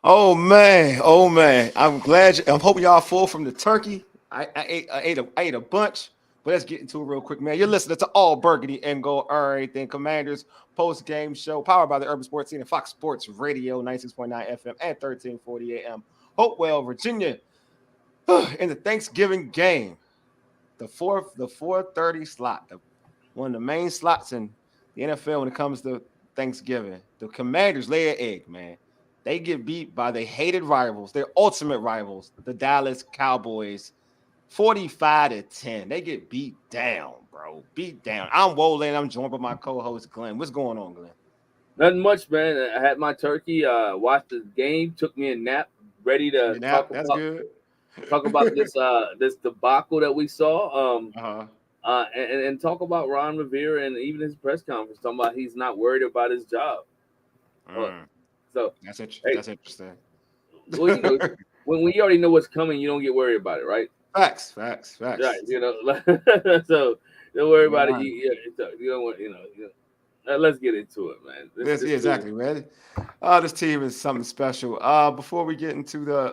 Oh man. I'm hoping y'all full from the turkey. I ate a bunch, but let's get into it real quick, man. You're listening to All Burgundy and Gold Everything Commanders post game show powered by the Urban Sports Scene and Fox Sports Radio 96.9 FM and 1340 AM. Hopewell, Virginia, in the Thanksgiving game, the 4:30 slot, one of the main slots in the NFL when it comes to Thanksgiving. The Commanders lay an egg, man. They get beat by their hated rivals, their ultimate rivals, the Dallas Cowboys, 45-10. They get beat down, bro. Beat down. I'm Wolin. I'm joined by my co-host Glenn. What's going on, Glenn? Nothing much, man. I had my turkey, watched the game, took me a nap, ready to That's good. talk about this debacle that we saw. Uh-huh. And talk about Ron Rivera and even his press conference talking about he's not worried about his job. So hey, that's interesting. well, when you already know what's coming, you don't get worried about it, right? Facts. Right. So don't worry about it. You don't want. Let's get into it, man. Exactly, man. This team is something special. Before we get into the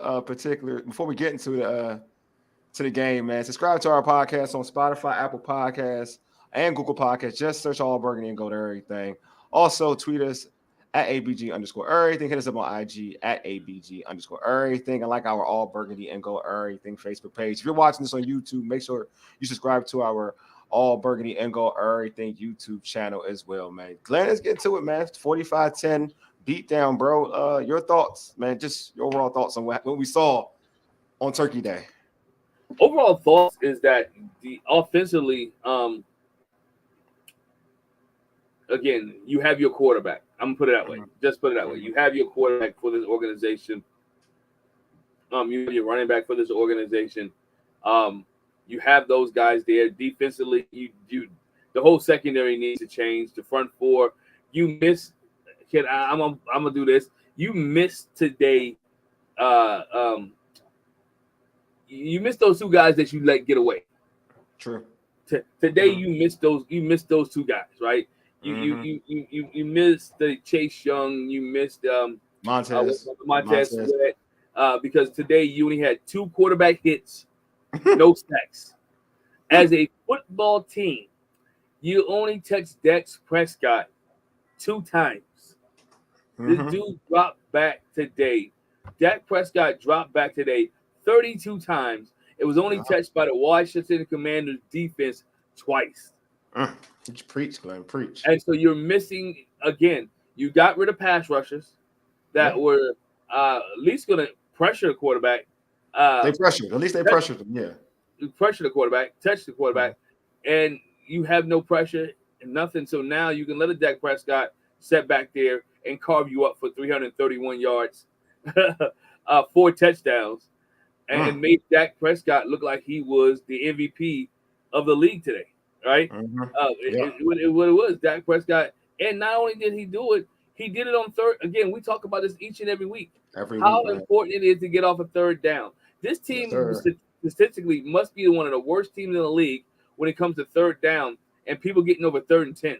game, man, subscribe to our podcast on Spotify, Apple Podcasts, and Google Podcasts. Just search All Burgundy and go to everything. Also, tweet us at ABG_everything. Hit us up on IG at ABG_everything. And like our All Burgundy and Go Everything Facebook page. If you're watching this on YouTube, make sure you subscribe to our All Burgundy and Go Everything YouTube channel as well, man. Glenn, let's get to it, man. 45-10 beat down, bro. Your thoughts, man. Just your overall thoughts on what we saw on Turkey Day. Overall thoughts is that the offensively, again, you have your quarterback. I'm gonna put it that way. Just put it that way. You have your quarterback for this organization. You have your running back for this organization. You have those guys there. Defensively, you the whole secondary needs to change. The front four, you miss. I'm gonna do this. You missed today. You missed those two guys that you let get away. True. Today you missed those. You missed those two guys, right? You missed the Chase Young. You missed Montez Sweat, because today you only had two quarterback hits, no sacks. As a football team, you only touched Dak Prescott 2 times. This dude dropped back today. Dak Prescott dropped back today 32 times. It was only touched by the Washington Commanders defense twice. Preach, Glenn, preach. And so you're missing, again, you got rid of pass rushers that were at least going to pressure the quarterback. They pressured. At least they pressured them, yeah. Pressure the quarterback, touch the quarterback, and you have no pressure and nothing. So now you can let a Dak Prescott set back there and carve you up for 331 yards, 4 touchdowns, and made Dak Prescott look like he was the MVP of the league today, right? What it was, Dak Prescott. And not only did he do it, he did it on third. Again, we talk about this each and every week. How important it is to get off a third down. This team statistically must be one of the worst teams in the league when it comes to third down and people getting over 3rd and 10.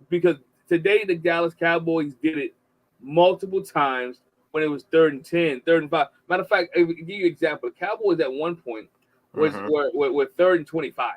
Because today the Dallas Cowboys did it multiple times when it was 3rd and 10, 3rd and 5. Matter of fact, I'll give you an example. The Cowboys at one point were 3rd and 25.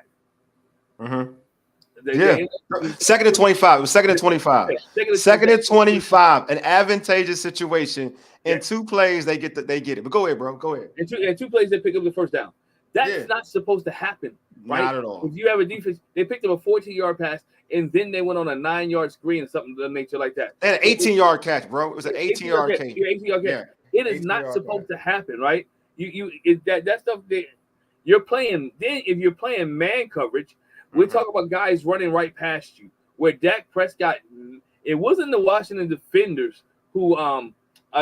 Second and 25. It was second and 25. Second and 25. An advantageous situation. In 2 plays, they get it. But go ahead, bro. Go ahead. In two plays, they pick up the first down. That's not supposed to happen, right? Not at all. If you have a defense, they picked up a 14-yard pass, and then they went on a 9-yard screen or something of the nature like that. They had an 18-yard catch, bro. It was an 18-yard catch. 18-yard catch. It is not supposed to happen, right? That stuff that you're playing. Then if you're playing man coverage, we're talking about guys running right past you. Where Dak Prescott, it wasn't the Washington defenders who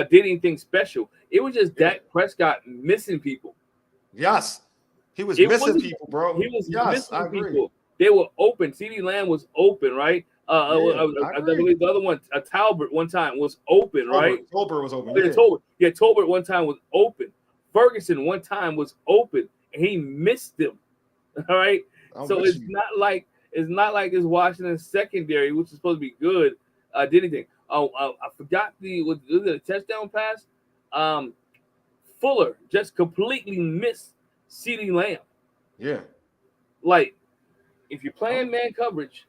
did anything special. It was just Dak Prescott missing people. Yes. He was missing people, bro. He was missing people. They were open. CeeDee Lamb was open, right? I believe the other one, Talbot, one time was open, right? Tolbert was open. Tolbert one time was open. Ferguson one time was open, and he missed them. All right. So it's not like this Washington secondary, which is supposed to be good, did anything. Oh, I forgot was it a touchdown pass? Fuller just completely missed CeeDee Lamb. Yeah. Like, if you're playing man coverage,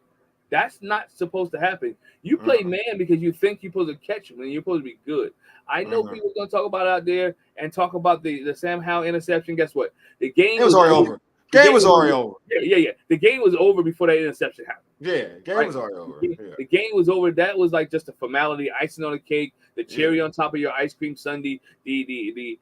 that's not supposed to happen. You play man because you think you're supposed to catch him and you're supposed to be good. I know people are going to talk about out there and talk about the Sam Howell interception. Guess what? The game was already over. Game was already over. Yeah. The game was over before that interception happened. Yeah, game was already over. The game was over. That was like just a formality, icing on the cake, the cherry on top of your ice cream sundae, the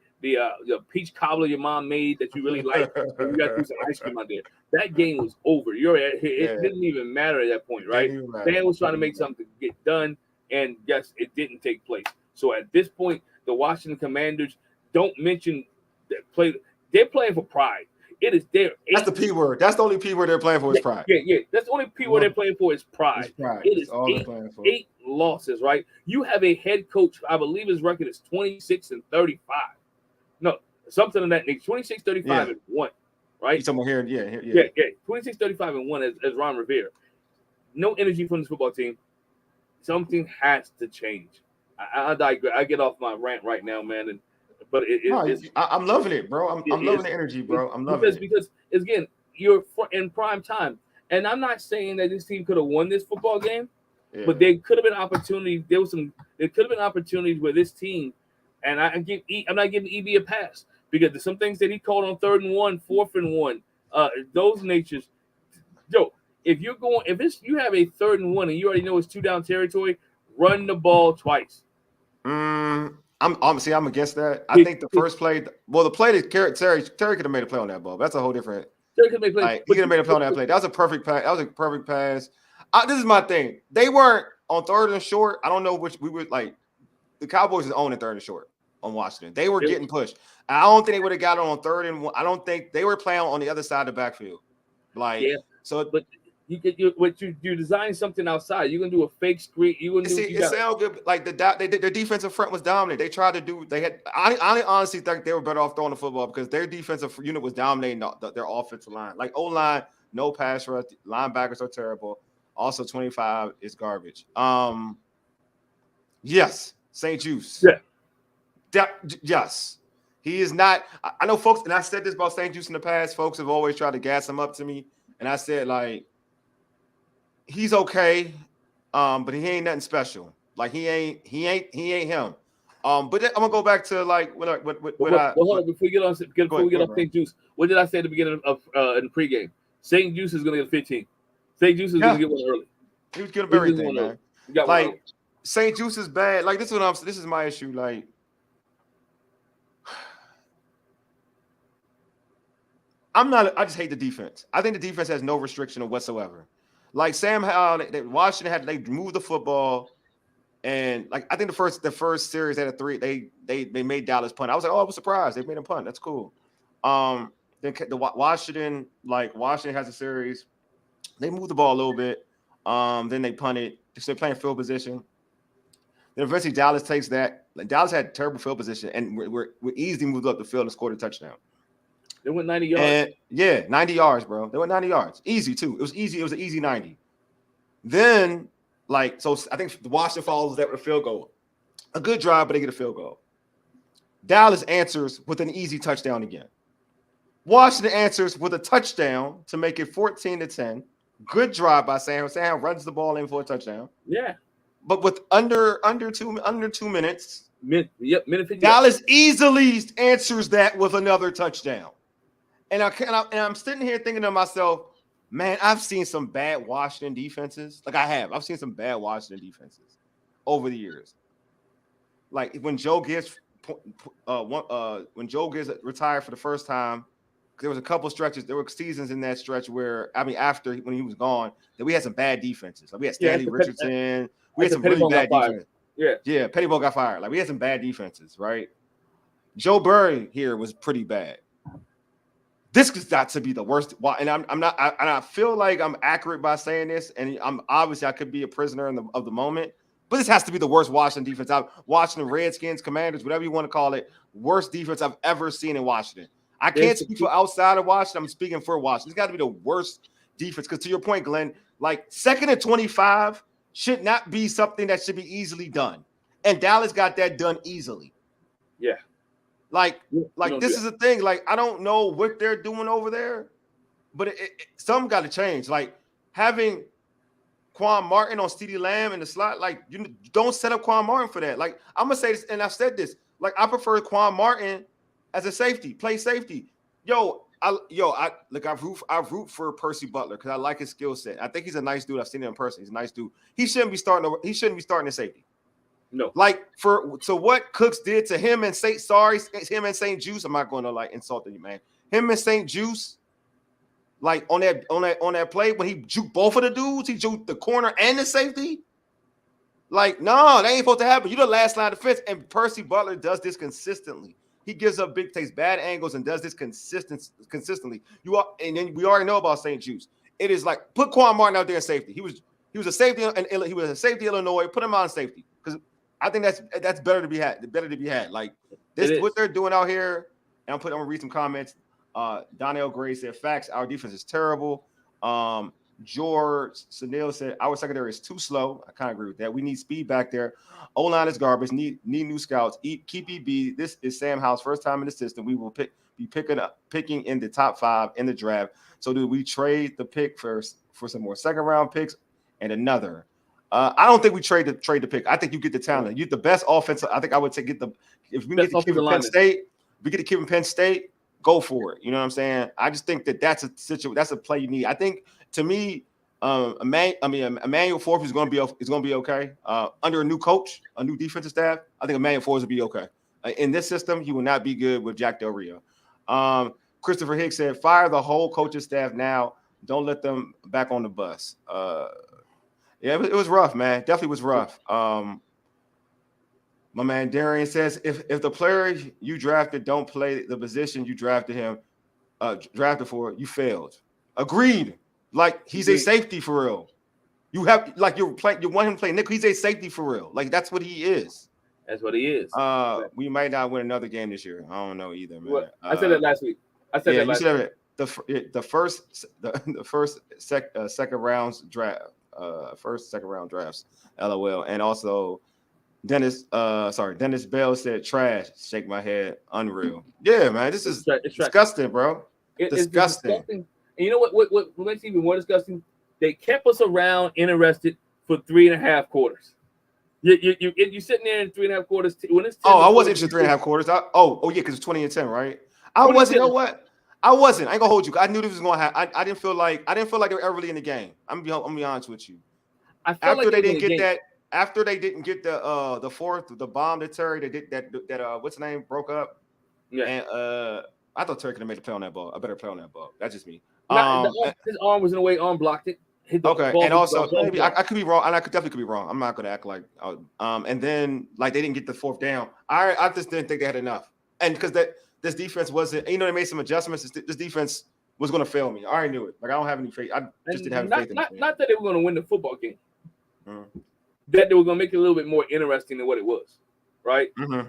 peach cobbler your mom made that you really like, and you got to do some ice cream out there. That game was over. It didn't even matter at that point, right? Man was trying to make something get done, and yes, it didn't take place. So at this point, the Washington Commanders, don't mention that they're playing for pride. It is there. That's the P word. That's the only P word they're playing for is pride. Yeah. That's the only P word they're playing for is pride. It's pride. It is eight losses, right? You have a head coach, I believe his record is 26-35. No, something of that nature. 26-35 and 1, right? He's talking here. Yeah. 26-35 and 1 as Ron Rivera. No energy from this football team. Something has to change. I digress. I get off my rant right now, man. But I'm loving it, bro. I'm loving the energy, bro. I'm loving it. Because again, you're in prime time. And I'm not saying that this team could have won this football game, but there could have been opportunities. There could have been opportunities where this team, and I'm not giving EB a pass because there's some things that he called on 3rd and 1, 4th and 1, those natures. Yo, if you have a 3rd and 1 and you already know it's 2 down territory, run the ball twice. I'm against that. I think the first play, the play that Terry could have made a play on that ball. That's a whole different. He could have made a play on that play. That was a perfect pass. That was a perfect pass. This is my thing. They weren't on 3rd and short. I don't know which we would like. The Cowboys is owning 3rd and short on Washington. They were getting pushed. I don't think they would have got it on 3rd and 1. I don't think they were playing on the other side of the backfield. But you design something outside. You're gonna do a fake screen. It sounds good. Like their defensive front was dominant. They tried to do. They had. I honestly think they were better off throwing the football because their defensive unit was dominating their offensive line. Like O-line, no pass rush. Linebackers are terrible. Also, 25 is garbage. Yes, St. Juice. Yes, he is not. I know folks, and I said this about St. Juice in the past. Folks have always tried to gas him up to me, and I said like. He's okay, but he ain't nothing special. Like he ain't him. But I'm gonna go back to like hold on before we get off St. Juice. What did I say at the beginning of in the pregame? St. Juice is gonna get 15. St. Juice is gonna get one early. He was getting everything, man. Like St. Juice is bad. Like this is my issue. Like I just hate the defense. I think the defense has no restriction whatsoever. Like Sam Howell, Washington they moved the football, and like I think the first series they had 3. They made Dallas punt. I was like, I was surprised they made him punt. That's cool. Then the Washington has a series. They moved the ball a little bit. Then they punted. So they're playing field position. Then eventually Dallas takes that. Dallas had terrible field position, and we easily moved up the field and scored a touchdown. They went 90 yards. And 90 yards, bro. They went 90 yards. Easy, too. It was easy. It was an easy 90. Then, so I think the Washington follows that with a field goal. A good drive, but they get a field goal. Dallas answers with an easy touchdown again. Washington answers with a touchdown to make it 14-10. Good drive by Sam. Sam runs the ball in for a touchdown. Yeah. But with under 2 minutes. Minute 50. Dallas easily answers that with another touchdown. And I'm sitting here thinking to myself, man, I've seen some bad Washington defenses. Like I've seen some bad Washington defenses over the years. Like when Joe Gibbs retired for the first time, there was a couple stretches. There were seasons in that stretch where after when he was gone, that we had some bad defenses. Like we had Stanley Richardson. We had some really bad defense. Yeah, Pettibone got fired. Like we had some bad defenses, right? Joe Burrow here was pretty bad. This has got to be the worst. And I'm not. And I feel like I'm accurate by saying this. And I could be a prisoner of the moment. But this has to be the worst Washington defense. I'm watching the Redskins, Commanders, whatever you want to call it, worst defense I've ever seen in Washington. I can't speak for outside of Washington. I'm speaking for Washington. It's got to be the worst defense. Because to your point, Glenn, like 2nd and 25, should not be something that should be easily done. And Dallas got that done easily. Yeah. Like You don't this do is the thing. Like, I don't know what they're doing over there, but something got to change. Like, having Quan Martin on CeeDee Lamb in the slot, like, you don't set up Quan Martin for that. Like, I'm gonna say this, and I've said this. Like, I prefer Quan Martin as a safety, play safety. I root for Percy Butler because I like his skill set. I think he's a nice dude. I've seen him in person. He's a nice dude. He shouldn't be starting at safety. No. Like, so what Cooks did to him and St. Juice. I'm not going to like insult you, man. Him and St. Juice, like on that play when he juked both of the dudes, he juked the corner and the safety. Like, no, that ain't supposed to happen. You're the last line of defense, and Percy Butler does this consistently. He gives up takes bad angles and does this consistently. And then we already know about St. Juice. It is like, put Quan Martin out there in safety. He was a safety in Illinois. Put him on safety because I think that's better to be had. Like, this, what they're doing out here. And I'm gonna read some comments. Donnell Gray said, "Facts. Our defense is terrible." George Sunil said, "Our secondary is too slow." I kind of agree with that. We need speed back there. O-line is garbage. Need new scouts. Keep EB. This is Sam Howell's first time in the system. We will be picking in the top 5 in the draft. So do we trade the pick for some more second round picks and another? I don't think we trade the pick. I think you get the talent. You get the best offensive. I think I would say if we get the kid from Penn State, Penn State, go for it. You know what I'm saying? I just think that's a play you need. I think, to me, Emmanuel Forbes is going to be okay under a new coach, a new defensive staff. I think Emmanuel Forbes will be okay. In this system, he will not be good with Jack Del Rio. Christopher Hicks said, "Fire the whole coaching staff now. Don't let them back on the bus." Yeah, it was rough, man. Definitely was rough. My man Darian says, if the player you drafted don't play the position you drafted for, you failed. Agreed. Like, he's a safety for real. You want him to play nickel. He's a safety for real. Like, that's what he is. That's what he is. We might not win another game this year. I don't know either, man. I said that last week. The first second rounds draft. First second round drafts. LOL. And also, Dennis Bell said, "Trash." Shake my head. Unreal. Yeah, man. This is disgusting, bro. Disgusting. And you know what makes it even more disgusting? They kept us around interested for 3.5 quarters. You sitting there in 3.5 quarters. When it's I wasn't interested in 3.5 quarters. Yeah, because it's 20-10, right? I wasn't. You know what? I wasn't. I ain't gonna hold you. I knew this was gonna happen. I didn't feel like they were ever really in the game. I'm gonna be honest with you. After they didn't get the fourth, the bomb that Terry, they did that what's the name, broke up. Yeah. And I thought Terry could have made a play on that ball. A better play on that ball. That's just me. His arm was in the way. Arm blocked it. Okay, and also maybe I could be wrong, and I definitely could be wrong. I'm not gonna act like and then like they didn't get the fourth down. I just didn't think they had enough, and because this defense wasn't. They made some adjustments. This defense was gonna fail me. I already knew it. Like, I don't have any faith. I just didn't have faith in it. Not that they were gonna win the football game. Mm-hmm. That they were gonna make it a little bit more interesting than what it was, right? Mm-hmm.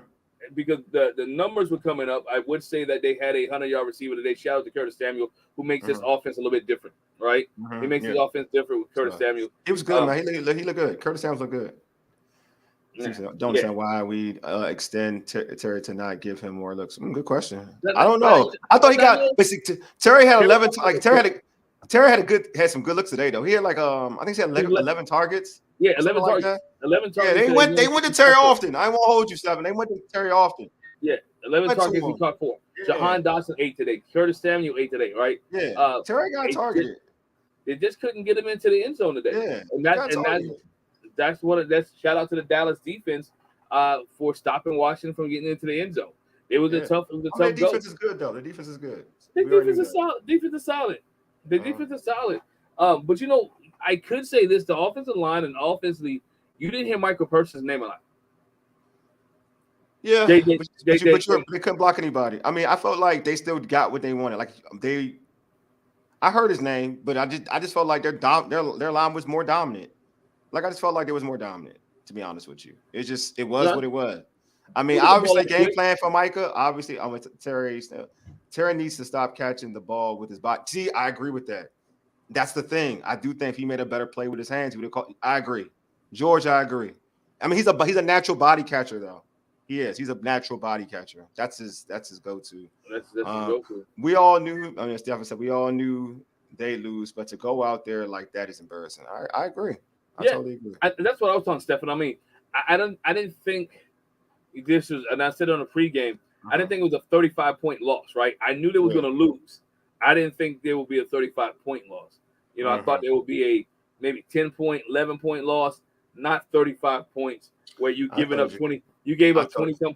Because the numbers were coming up. I would say that they had a 100-yard receiver today. Shout out to Curtis Samuel, who makes this offense a little bit different, right? He makes his offense different with Curtis Samuel. He was good, man. He looked good. Curtis Samuel looked good. Don't understand why we extend Terry to not give him more looks. Good question. I don't know. I thought he got Terry had 11. Like, Terry had some good looks today, though. He had I think he had 11 targets. Yeah, 11 targets. Like 11 targets. Yeah, they went to Terry often. I won't hold you, Stephen. They went to Terry often. Yeah, 11 targets. He caught 4. Yeah. Jahan Dotson 8 today. Curtis Samuel 8 today. Right. Yeah. Terry got targeted. They just couldn't get him into the end zone today. Yeah. That's shout out to the Dallas defense for stopping Washington from getting into the end zone. It was a tough. Their defense is good, though. The defense is good. The defense is solid. Defense is solid. The defense is solid. But I could say this: the offensive line and offensively, you didn't hear Michael Parsons' name a lot. Yeah, they couldn't block anybody. I mean, I felt like they still got what they wanted. Like, I heard his name, but I just felt like their line was more dominant. Like, I just felt like it was more dominant, to be honest with you. It was what it was. I mean, obviously, game plan for Micah. Obviously, I'm with Terry. Terry needs to stop catching the ball with his body. See, I agree with that. That's the thing. I do think if he made a better play with his hands, he would have called. I agree. George, I agree. I mean, he's a natural body catcher though. He is. He's a natural body catcher. That's his go-to. That's his Um, go-to. we all knew. I mean, as Stephen said, we all knew they lose, but to go out there like that is embarrassing. I agree. I Yeah, totally agree. that's what I was telling Stefan. I mean, I didn't think this was, and I said it on the pregame. I didn't think it was a 35-point loss. Right? I knew they was Yeah. going to lose. I didn't think there would be a 35-point loss. You know, I thought there would be a maybe 10-point, 11-point loss, not 35 points where you I giving told up you. 20. You gave I up told 20 some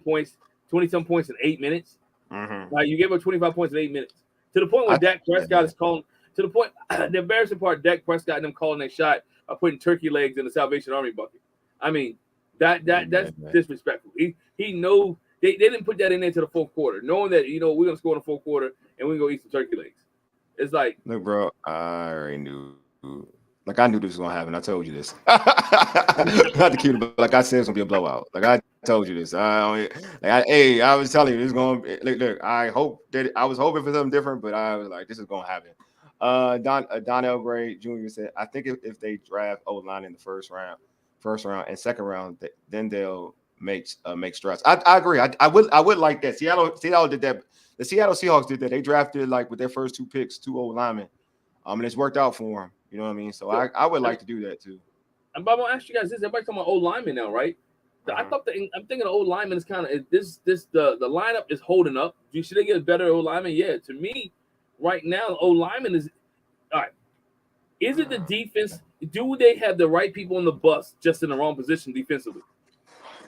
points in 8 minutes. you. Like you gave up 25 points in 8 minutes to the point where Dak Yeah, Prescott is calling. To the point, the embarrassing part, Dak Prescott and them calling that shot of putting turkey legs in the Salvation Army bucket. I mean, that's man. disrespectful. He know they didn't put that in there to the fourth quarter, knowing that we're gonna score in the fourth quarter and we're gonna go eat some turkey legs. It's like, Look, bro, I already knew. Like I knew this was gonna happen. I told you this. Not to keep it, but like I said, it's gonna be a blowout. Like I told you this. Hey, I was telling you this is gonna be. Look, I hope that I was hoping for something different, but I was like, this is gonna happen. Donnell Gray Jr. said, I think if they draft O-line in the first round and second round, then they'll make strides. I agree. I would like that. Seattle did that. The Seattle Seahawks did that. They drafted like with their first two picks, two old linemen. And it's worked out for them. You know what I mean? So I would like to do that too. I'm about to ask you guys this. Everybody's talking about old linemen now, right? I thought I'm thinking the old lineman is kind of the lineup is holding up. Should they get a better old lineman? Yeah, to me, right now, old lineman is all right. Is it the defense? Do they have the right people on the bus just in the wrong position defensively?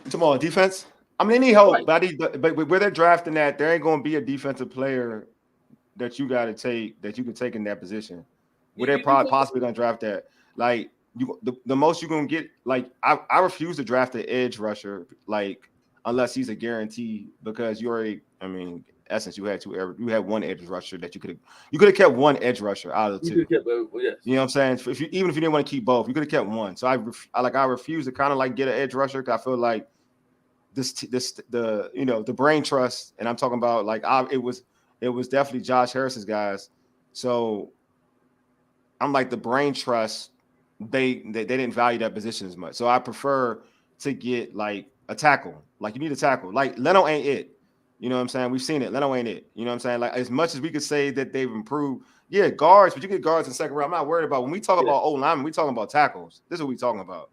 Tomorrow defense. I mean, they need help, Right. but where they're drafting that, there ain't going to be a defensive player that you got to take that you can take in that position. Where they're You probably possibly going to draft that. Like the most you're going to get. Like I refuse to draft an edge rusher. Like unless he's a guarantee because you already. I mean, essence, you had one edge rusher that you could have kept one edge rusher out of the two. kept, yes. You know what I'm saying? Even if you didn't want to keep both, you could have kept one. So I refuse to kind of like get an edge rusher because I feel like the brain trust, and I'm talking about like it was definitely Josh Harris's guys. So I'm like the brain trust. They didn't value that position as much. So I prefer to get like a tackle. Like you need a tackle. Like Leno ain't it. You know what I'm saying? We've seen it. Leno ain't it. You know what I'm saying? Like as much as we could say that they've improved, yeah, guards, but you get guards in second round. I'm not worried about when we talk about old linemen, we talking about tackles. This is what we talking about.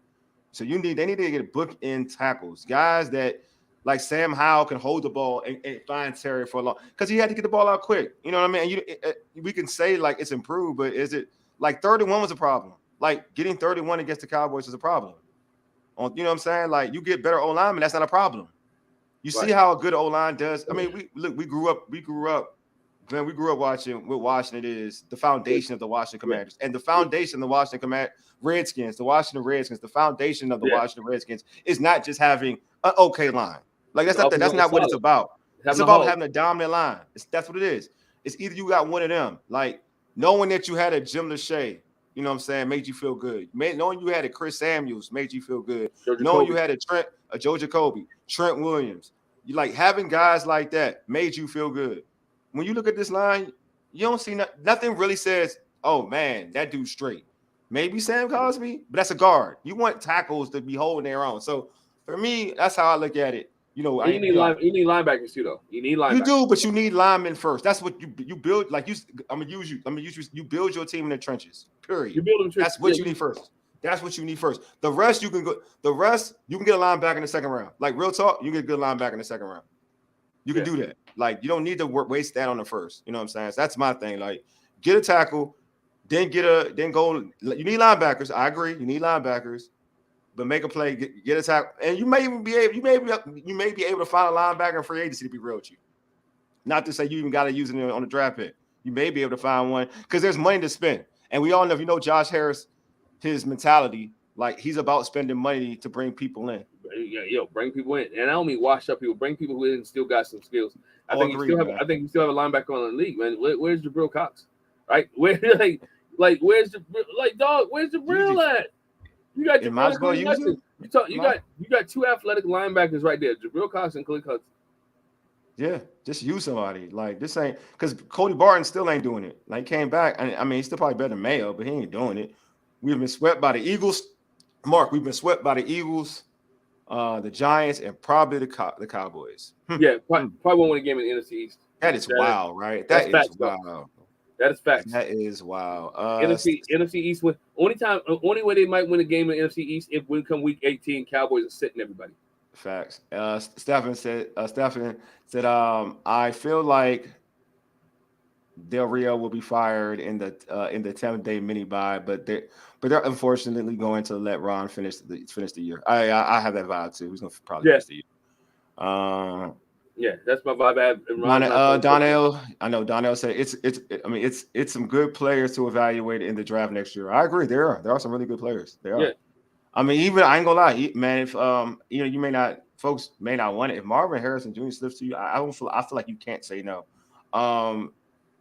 So they need to get book in tackles. Guys that like Sam Howell can hold the ball and find Terry for a long because he had to get the ball out quick. You know what I mean? And we can say like it's improved, but is it like 31 was a problem? Like getting 31 against the Cowboys is a problem. You know what I'm saying? Like you get better O-linemen, that's not a problem. You see how a good O-line does. I mean, we grew up, man, we grew up watching what Washington is, the foundation of the Washington Commanders. And the foundation of the Washington Redskins, the Washington Redskins, the foundation of the Washington Redskins is not just having an okay line. Like that's not what it's about. It's about having a dominant line. That's what it is. It's either you got one of them, like knowing that you had a Jim Lachey, you know what I'm saying, made you feel good. Knowing you had a Chris Samuels made you feel good. Knowing you had a Joe Jacoby, Trent Williams. You like having guys like that made you feel good. When you look at this line, you don't see nothing really says, oh man, that dude's straight. Maybe Sam Cosby, but that's a guard. You want tackles to be holding their own. So for me, that's how I look at it. You know, you need linebackers too, though. You need linebackers. You do, but you need linemen first. That's what you build. Like I'm gonna use you. You build your team in the trenches. Period. You build them trenches. That's what you need first. That's what you need first. The rest you can go. The rest you can get a linebacker in the second round. Like real talk, you get a good linebacker in the second round. You can do that. Like you don't need to waste that on the first. You know what I'm saying? So that's my thing. Like get a tackle, then go. You need linebackers. I agree. You need linebackers. But make a play, get a tackle, and you may be able to find a linebacker in free agency. To be real with you, not to say you even got to use it on the draft pick. You may be able to find one because there's money to spend, and we all know. If you know Josh Harris, his mentality, like he's about spending money to bring people in. Yeah, bring people in, and I don't mean wash up people. Bring people who still got some skills. I think you still have a linebacker on the league, man. Where's Jabril Cox? Right? Where's Where's Jabril at? You got you got two athletic linebackers right there, Jabril Cox and Khalil Hudson. Yeah, just use somebody. Like this ain't because Cody Barton still ain't doing it. Like came back. I mean, he's still probably better than Mayo, but he ain't doing it. We've been swept by the Eagles. Mark, we've been swept by the Eagles, the Giants, and probably the Cowboys. Yeah, probably won't win a game in the NFC East. That is wild, right? That's That is facts, though. wild. That is facts. That is wild. NFC East win. Only way they might win a game in the NFC East if when come week 18, Cowboys are sitting everybody. Facts. Stephen said. I feel like Del Rio will be fired in the 10th-day mini bye, but they're unfortunately going to let Ron finish the year. I have that vibe too. He's going to probably finish the year. Yeah, that's my vibe. Donnell, I know Donnell said it's some good players to evaluate in the draft next year. I agree. There are some really good players. There are. Yeah. I mean, even I ain't gonna lie, man. If folks may not want it. If Marvin Harrison Jr. slips to you, I feel like you can't say no.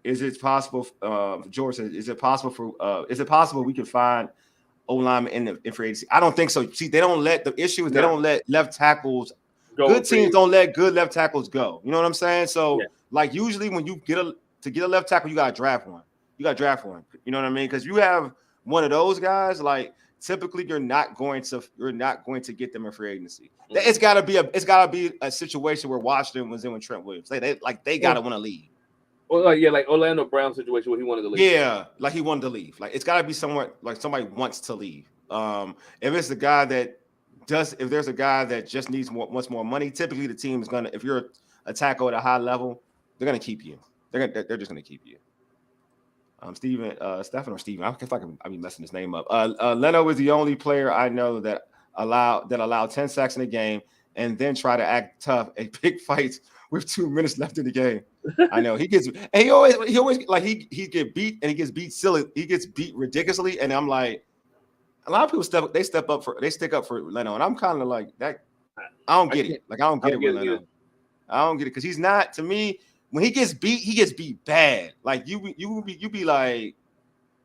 Is it possible? George says, is it possible we can find O-lineman in free agency? I don't think so. See, they don't let they don't let left tackles. Good teams don't let good left tackles go. You know what I'm saying? So, like usually when you get a left tackle, you gotta draft one. You know what I mean? Because you have one of those guys, like typically you're not going to get them in free agency. Mm-hmm. It's gotta be a situation where Washington was in with Trent Williams. They gotta want to leave. Or like Orlando Brown situation where he wanted to leave. Yeah, like he wanted to leave. Like it's gotta be somewhere like somebody wants to leave. If it's the guy that if there's a guy that just wants more money, typically the team is gonna, if you're a tackle at a high level, they're gonna keep you. They're just gonna keep you. Steven, I feel like I be messing his name up. Leno is the only player I know that allowed 10 sacks in a game and then try to act tough and pick fights with 2 minutes left in the game. I know he always like he get beat and he gets beat silly. He gets beat ridiculously, and I'm like, a lot of people stick up for Leno, and I'm kind of like that. I don't get it. Like I don't get it with Leno. I don't get it because he's not, to me. When he gets beat bad. Like you be like,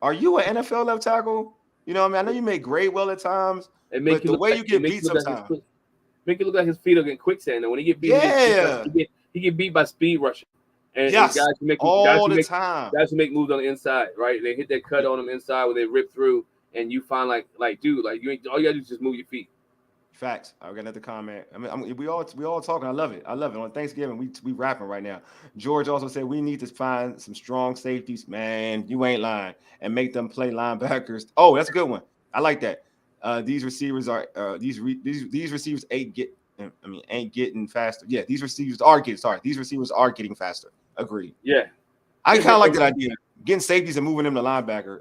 are you an NFL left tackle? You know what I mean? I know you make grade well at times, but the way you get beat sometimes make it look like his feet are getting quicksand. And when he get beat, he get beat by speed rushing. And guys who make moves on the inside, right? They hit that cut on them inside where they rip through. And you find like dude, like you ain't, all you gotta do is just move your feet. Facts. I got another comment. I mean, we all talking. I love it. On Thanksgiving, we rapping right now. George also said we need to find some strong safeties. Man, you ain't lying, and make them play linebackers. Oh, that's a good one. I like that. These receivers are these receivers ain't getting faster. Yeah, these receivers are getting. Sorry, these receivers are getting faster. Agreed. Yeah, I kind of like that idea. Getting safeties and moving them to linebacker.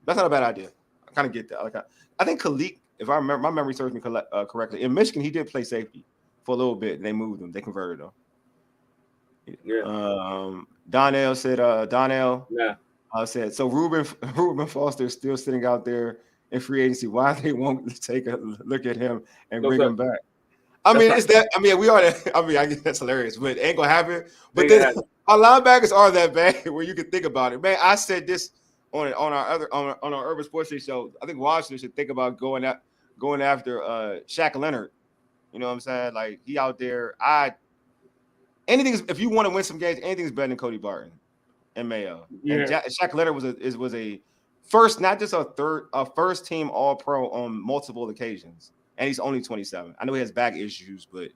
That's not a bad idea. I kind of get that. I think Khalid, if I remember, my memory serves me correctly, in Michigan he did play safety for a little bit. And they moved him. They converted him. Yeah. Donnell said. Said so. Reuben Foster is still sitting out there in free agency. Why they won't take a look at him and bring him back? I mean, we are. I guess that's hilarious, but it ain't gonna happen. But then our linebackers are that bad where you can think about it, man. I said this on our Urban Sports show. I think Washington should think about going after Shaq Leonard. You know what I'm saying? Like he out there. If you want to win some games, anything's better than Cody Barton and Mayo. Yeah. And Shaq Leonard was a first, not just a first team All Pro on multiple occasions, and he's only 27. I know he has back issues, but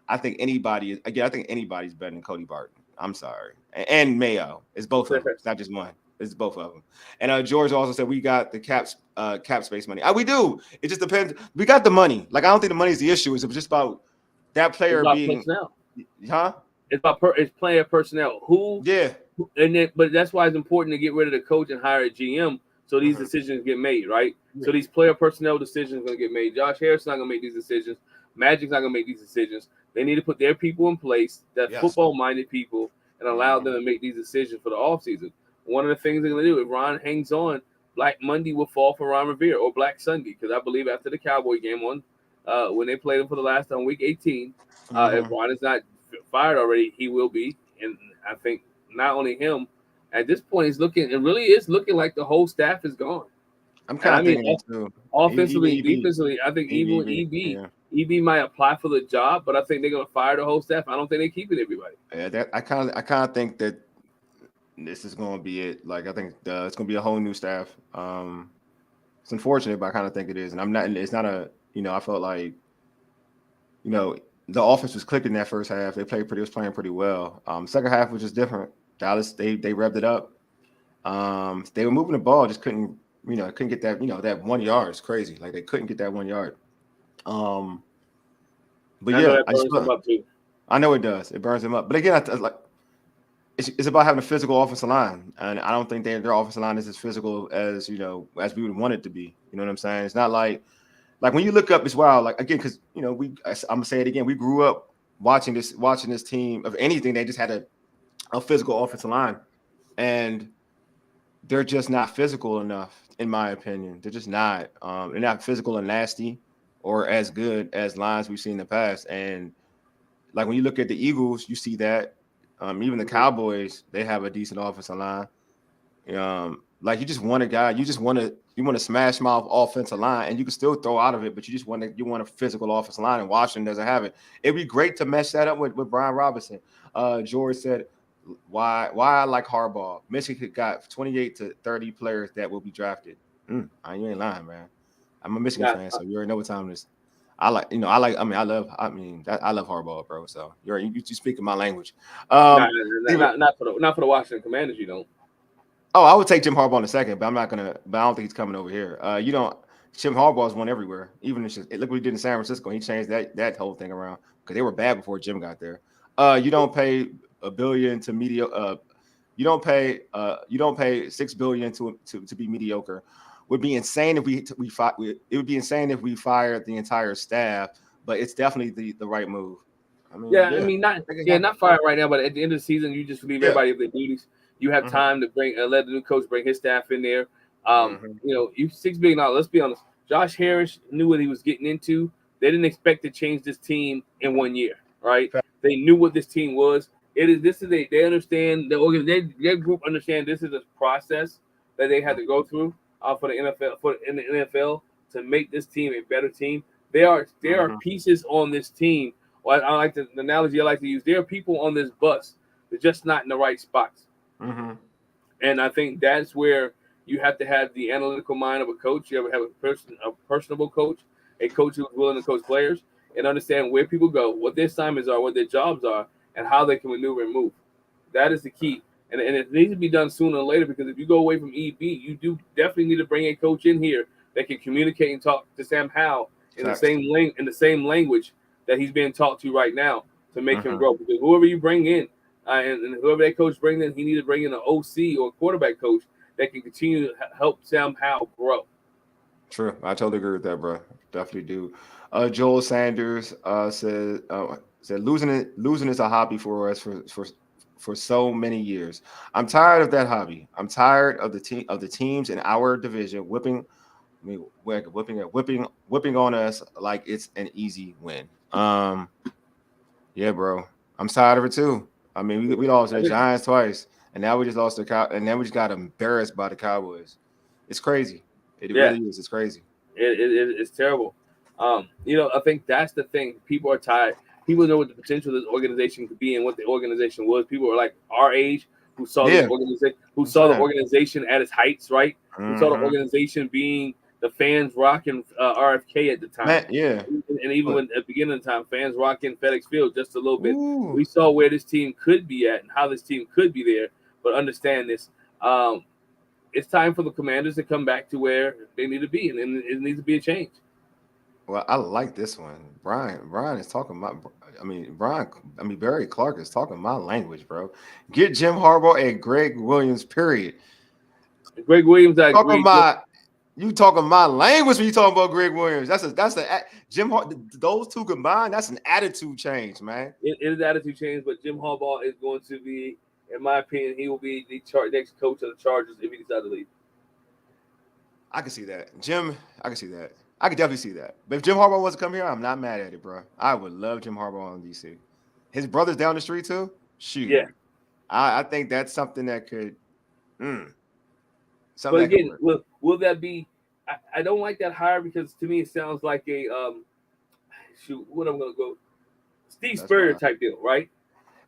I think anybody's better than Cody Barton. I'm sorry, and Mayo. It's both of them. It's not just one. It's both of them. And George also said we got the cap space money. We do. It just depends. We got the money. Like I don't think the money is the issue. It's just about that player being personnel. Huh? It's about it's player personnel. But that's why it's important to get rid of the coach and hire a GM so these decisions get made, right? Yeah. So these player personnel decisions are going to get made. Josh Harris not going to make these decisions. Magic's not going to make these decisions. They need to put their people in place, football-minded people, and allow them to make these decisions for the offseason. One of the things they're going to do, if Ron hangs on, Black Monday will fall for Ron Rivera, or Black Sunday, because I believe after the Cowboy game when they played him for the last time, week 18, if Ron is not fired already, he will be. And I think not only him, at this point, it really is looking like the whole staff is gone. I'm kind of thinking that too. Offensively, defensively, I think even with EB might apply for the job, but I think they're going to fire the whole staff. I don't think they're keeping everybody. Yeah, I kind of think that this is going to be it. Like I think it's going to be a whole new staff. It's unfortunate, but I kind of think it is. And I'm not. It's not a. I felt like the offense was clicking that first half. Was playing pretty well. Second half was just different. Dallas, they revved it up. They were moving the ball, just couldn't get that, that 1 yard. It's crazy. Like they couldn't get that 1 yard. But I know yeah, that burns them up too. I know it does. It burns them up. But again, it's about having a physical offensive line, and I don't think their offensive line is as physical as as we would want it to be. You know what I'm saying? It's not like when you look up as well. Like again, because I'm gonna say it again. We grew up watching this team. Of anything, they just had a physical offensive line, and they're just not physical enough, in my opinion. They're just not. They're not physical and nasty, or as good as lines we've seen in the past. And like when you look at the Eagles, you see that. Even the Cowboys, they have a decent offensive line. Like you just want a guy, you want to smash mouth offensive line, and you can still throw out of it, but you want a physical offensive line, and Washington doesn't have it. It'd be great to mesh that up with Brian Robinson. George said, why I like Harbaugh. Michigan got 28 to 30 players that will be drafted. You ain't lying, man. I'm a Michigan fan, so you already know what time it is. I love Harbaugh, bro. So you speaking my language. Not for the Washington Commanders, you don't. Oh, I would take Jim Harbaugh in a second, but I don't think he's coming over here. Jim Harbaugh's won everywhere. Even look what he did in San Francisco. He changed that whole thing around because they were bad before Jim got there. You don't pay $1 billion to mediocre. You don't pay $6 billion to be mediocre. Would be insane if it would be insane if we fired the entire staff, but it's definitely the right move. Not fired right now, but at the end of the season, you just leave everybody with their duties. You have time to let the new coach bring his staff in there. You $6 billion. Let's be honest. Josh Harris knew what he was getting into. They didn't expect to change this team in 1 year, right? They knew what this team was. They understand their group understand this is a process that they had to go through for the NFL to make this team a better team. There are pieces on this team. Well, I like the analogy I like to use. There are people on this bus. They're just not in the right spots. And I think that's where you have to have the analytical mind of a coach. You have a personable coach, a coach who's willing to coach players and understand where people go, what their assignments are, what their jobs are, and how they can maneuver and move. That is the key. And it needs to be done sooner or later, because if you go away from EB, you do definitely need to bring a coach in here that can communicate and talk to Sam Howell in the same language that he's being taught to right now to make him grow. Because whoever you bring in, and whoever that coach brings in, he needs to bring in an OC or a quarterback coach that can continue to help Sam Howell grow. True. I totally agree with that, bro. Definitely do. Joel Sanders said losing is a hobby for us for so many years. I'm tired of that hobby. I'm tired of the teams in our division whipping on us like it's an easy win. Yeah, bro. I'm tired of it too. I mean, we lost to the Giants twice, and now we just lost and then we just got embarrassed by the Cowboys. It's crazy. It really is. It's crazy. It's terrible. I think that's the thing. People are tired. People know what the potential of this organization could be and what the organization was. People are like our age who saw this organization, the organization at its heights, right? Who saw the organization being the fans rocking RFK at the time. And even when at the beginning of the time, fans rocking FedEx Field just a little bit. We saw where this team could be at and how this team could be there. But understand this. It's time for the Commanders to come back to where they need to be, and it needs to be a change. Well, I like this one. Brian is talking Barry Clark is talking my language, bro. Get Jim Harbaugh and Greg Williams, period. Greg Williams, you talking my language when you talking about Greg Williams. That's those two combined, that's an attitude change, man. It is an attitude change, but Jim Harbaugh is going to be, in my opinion, he will be the next coach of the Chargers if he decides to leave. I can see that. I can see that. I could definitely see that. But if Jim Harbaugh was to come here, I'm not mad at it, bro. I would love Jim Harbaugh in DC. His brother's down the street too. Shoot. Yeah. I think that's something that could. But again, will that be? I don't like that hire because to me it sounds like a what I'm gonna go Steve Spurrier type deal, right?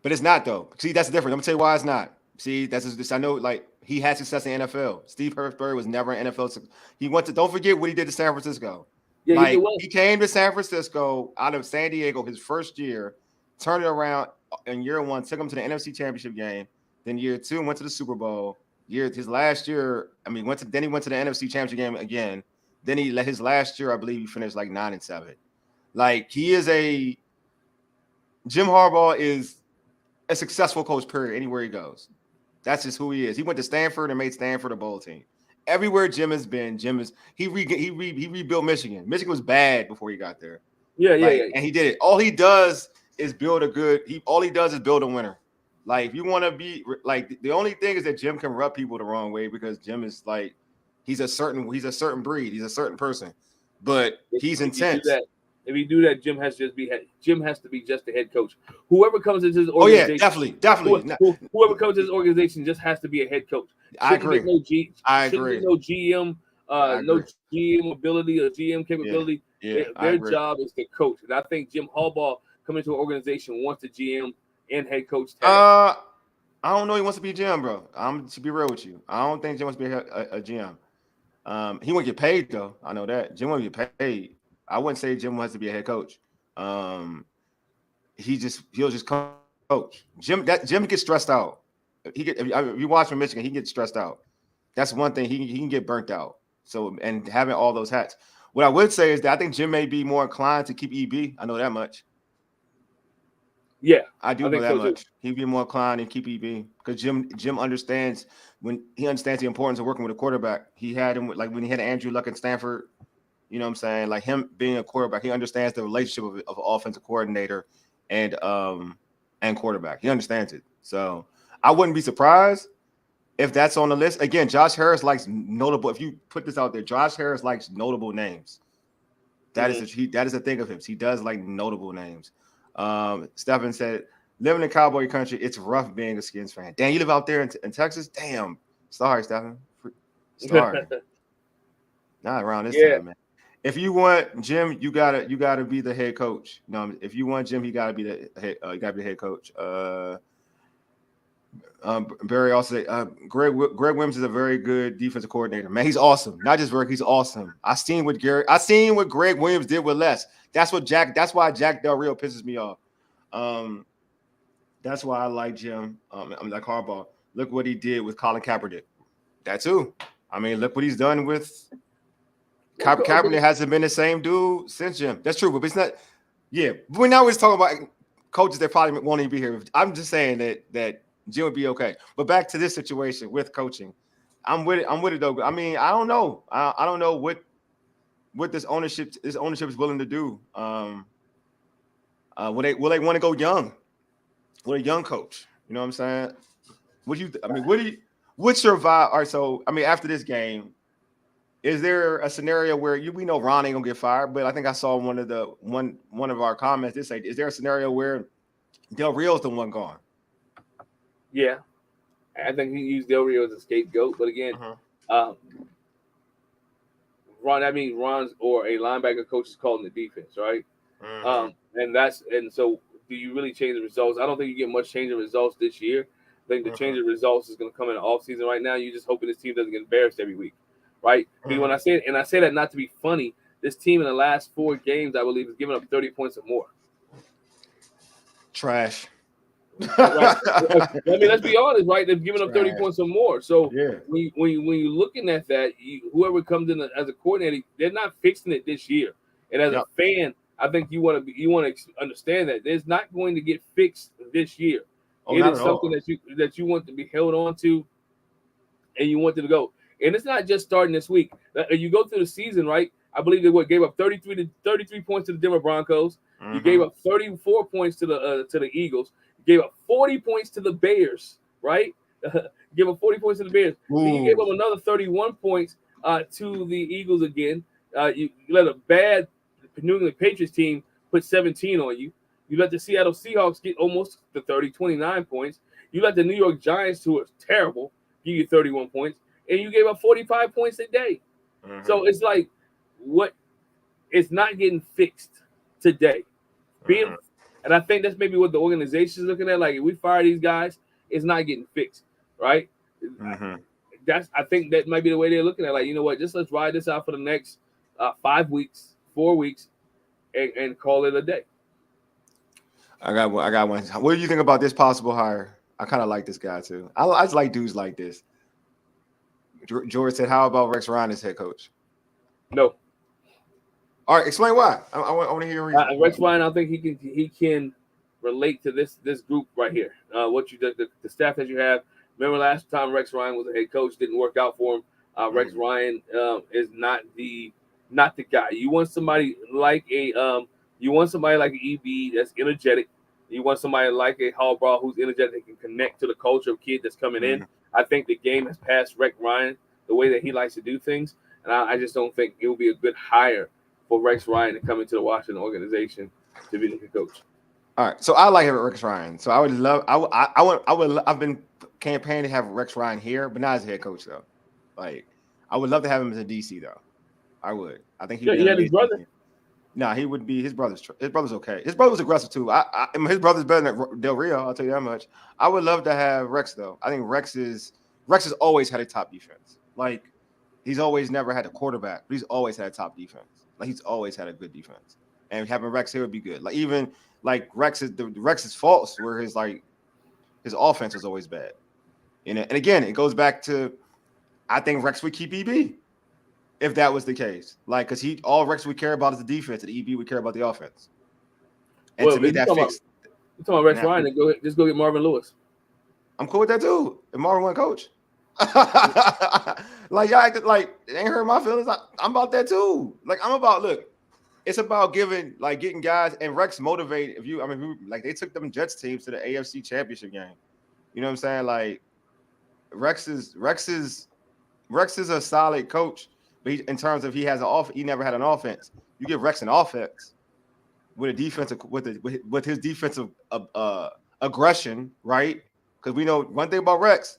But it's not though. See, that's different. I'm gonna tell you why it's not. See, that's just I know. Like he had success in NFL. Steve Hertzberg was never an NFL. He went to. Don't forget what he did to San Francisco. Yeah, he did Like well. he came to San Francisco out of San Diego his first year, turned it around in year one, took him to the NFC Championship game. Then year two went to the Super Bowl. His last year, I mean, he went to the NFC Championship game again. Then he let his last year, I believe, he finished like 9-7. Like he is Jim Harbaugh is a successful coach. Period. Anywhere he goes. That's just who he is. He went to Stanford and made Stanford a bowl team. Everywhere Jim has been, he rebuilt Michigan. Michigan was bad before he got there. Yeah. And he did it. All he does is build a winner. Like if you want to be like the only thing is that Jim can rub people the wrong way because Jim is like he's a certain breed, he's a certain person, but he's intense. If you do that, Jim has to be just the head coach. Whoever comes into his organization, definitely. Whoever comes to his organization just has to be a head coach. I agree. No GM, no GM ability or GM capability. Their job is to coach, and I think Jim Harbaugh coming to an organization wants the GM and head coach tag. I don't know. He wants to be a GM, bro. I'm to be real with you. I don't think Jim wants to be a GM. He won't get paid though. I know that Jim won't get paid. I wouldn't say Jim wants to be a head coach. He'll just coach. Jim gets stressed out. If you watch from Michigan, he gets stressed out. That's one thing. He can get burnt out. So and having all those hats. What I would say is that I think Jim may be more inclined to keep EB. I know that much. Yeah, I do know that much. He'd be more inclined to keep EB because Jim understands the importance of working with a quarterback. He had him like when he had Andrew Luck at Stanford. You know what I'm saying? Like him being a quarterback, he understands the relationship of an offensive coordinator and quarterback. He understands it. So I wouldn't be surprised if that's on the list. Again, Josh Harris likes notable. If you put this out there, Josh Harris likes notable names. That is a thing of him. He does like notable names. Stephen said, living in cowboy country, it's rough being a Skins fan. Damn, you live out there in Texas? Damn. Sorry, Stephen. Sorry. Not around this time, man. If you want Jim, you gotta be the head coach. You know, if you want Jim, he gotta be the head coach. Barry also said, Greg Williams is a very good defensive coordinator. Man, he's awesome. Not just he's awesome. I seen what Greg Williams did with Les. That's why Jack Del Rio pisses me off. That's why I like Jim. I'm like Harbaugh. Look what he did with Colin Kaepernick. That too. I mean, look what he's done with Kaepernick. Hasn't been the same dude since Jim. That's true, but it's not. Yeah, we're not always talking about coaches that probably won't even be here. I'm just saying that Jim would be okay. But back to this situation with coaching, I'm with it though. I mean, I don't know. I don't know what this ownership is willing to do. Will they want to go young with a young coach? You know what I'm saying? What's your vibe? All right, so I mean, after this game, is there a scenario where we know Ron ain't gonna get fired? But I think I saw one of our comments. They say, is there a scenario where Del Rio's the one gone? Yeah, I think he used Del Rio as a scapegoat. But again, Ron's or a linebacker coach is calling the defense, right? And so do you really change the results? I don't think you get much change in results this year. I think the change of results is going to come in the offseason. Right now, you're just hoping this team doesn't get embarrassed every week, right? Because when I say that not to be funny, this team in the last 4 games, I believe, has given up 30 points or more. Trash. Right. I mean, let's be honest, right? They've given up 30 points or more. So when you're looking at that, whoever comes in as a coordinator, they're not fixing it this year. And as a fan, I think you want to understand that it's not going to get fixed this year. It is something that you want to be held on to, and you want them to go. And it's not just starting this week. You go through the season, right? I believe they gave up 33 points to the Denver Broncos. You gave up 34 points to the Eagles. You gave up 40 points to the Bears, right? Give up 40 points to the Bears. Then you gave up another 31 points to the Eagles again. You let a bad New England Patriots team put 17 on you. You let the Seattle Seahawks get almost the 29 points. You let the New York Giants, who are terrible, give you 31 points. And you gave up 45 points a day. So it's like, it's not getting fixed today. And I think that's maybe what the organization is looking at. Like, if we fire these guys, it's not getting fixed. right? Mm-hmm. I think that might be the way they're looking at it. Like, you know what, just let's ride this out for the next 5 weeks, 4 weeks, and call it a day. I got one. I got one. What do you think about this possible hire? I kind of like this guy too. I just like dudes like this. George said, "How about Rex Ryan as head coach?" No, All right, explain why. I want to hear your reason. Rex Ryan, I think he can relate to this group right here. What you the staff that you have. Remember last time Rex Ryan was a head coach, didn't work out for him. Rex Ryan is not the guy. You want somebody like an EB that's energetic. You want somebody like a Hallbrook who's energetic that can connect to the culture of kid that's coming in. I think the game has passed Rex Ryan the way that he likes to do things, and I just don't think it will be a good hire for Rex Ryan to come into the Washington organization to be the head coach. All right, so I like Rex Ryan. So I would love. I've been campaigning to have Rex Ryan here, but not as a head coach though. Like I would love to have him as a DC though. I would. I think He had his brother. No, he would be his brother's. His brother's okay. His brother's aggressive too. I mean, his brother's better than Del Rio. I'll tell you that much. I would love to have Rex though. I think Rex has always had a top defense. Like he's always never had a quarterback, but he's always had a top defense. Like he's always had a good defense. And having Rex here would be good. Like even like Rex's faults were his offense was always bad. And again, it goes back to I think Rex would keep EB. If that was the case, like, because all Rex would care about is the defense, and EB would care about the offense. And to me, that fixed. You're talking about Rex Ryan, and just go get Marvin Lewis. I'm cool with that too. If Marvin won coach, like y'all, ain't hurt my feelings. I'm about that too. Like I'm about it's about getting guys and Rex motivate. They took them Jets teams to the AFC Championship game. You know what I'm saying? Like Rex is a solid coach. But in terms of he never had an offense. You give Rex an offense with a defensive with his defensive aggression, right? Because we know one thing about Rex,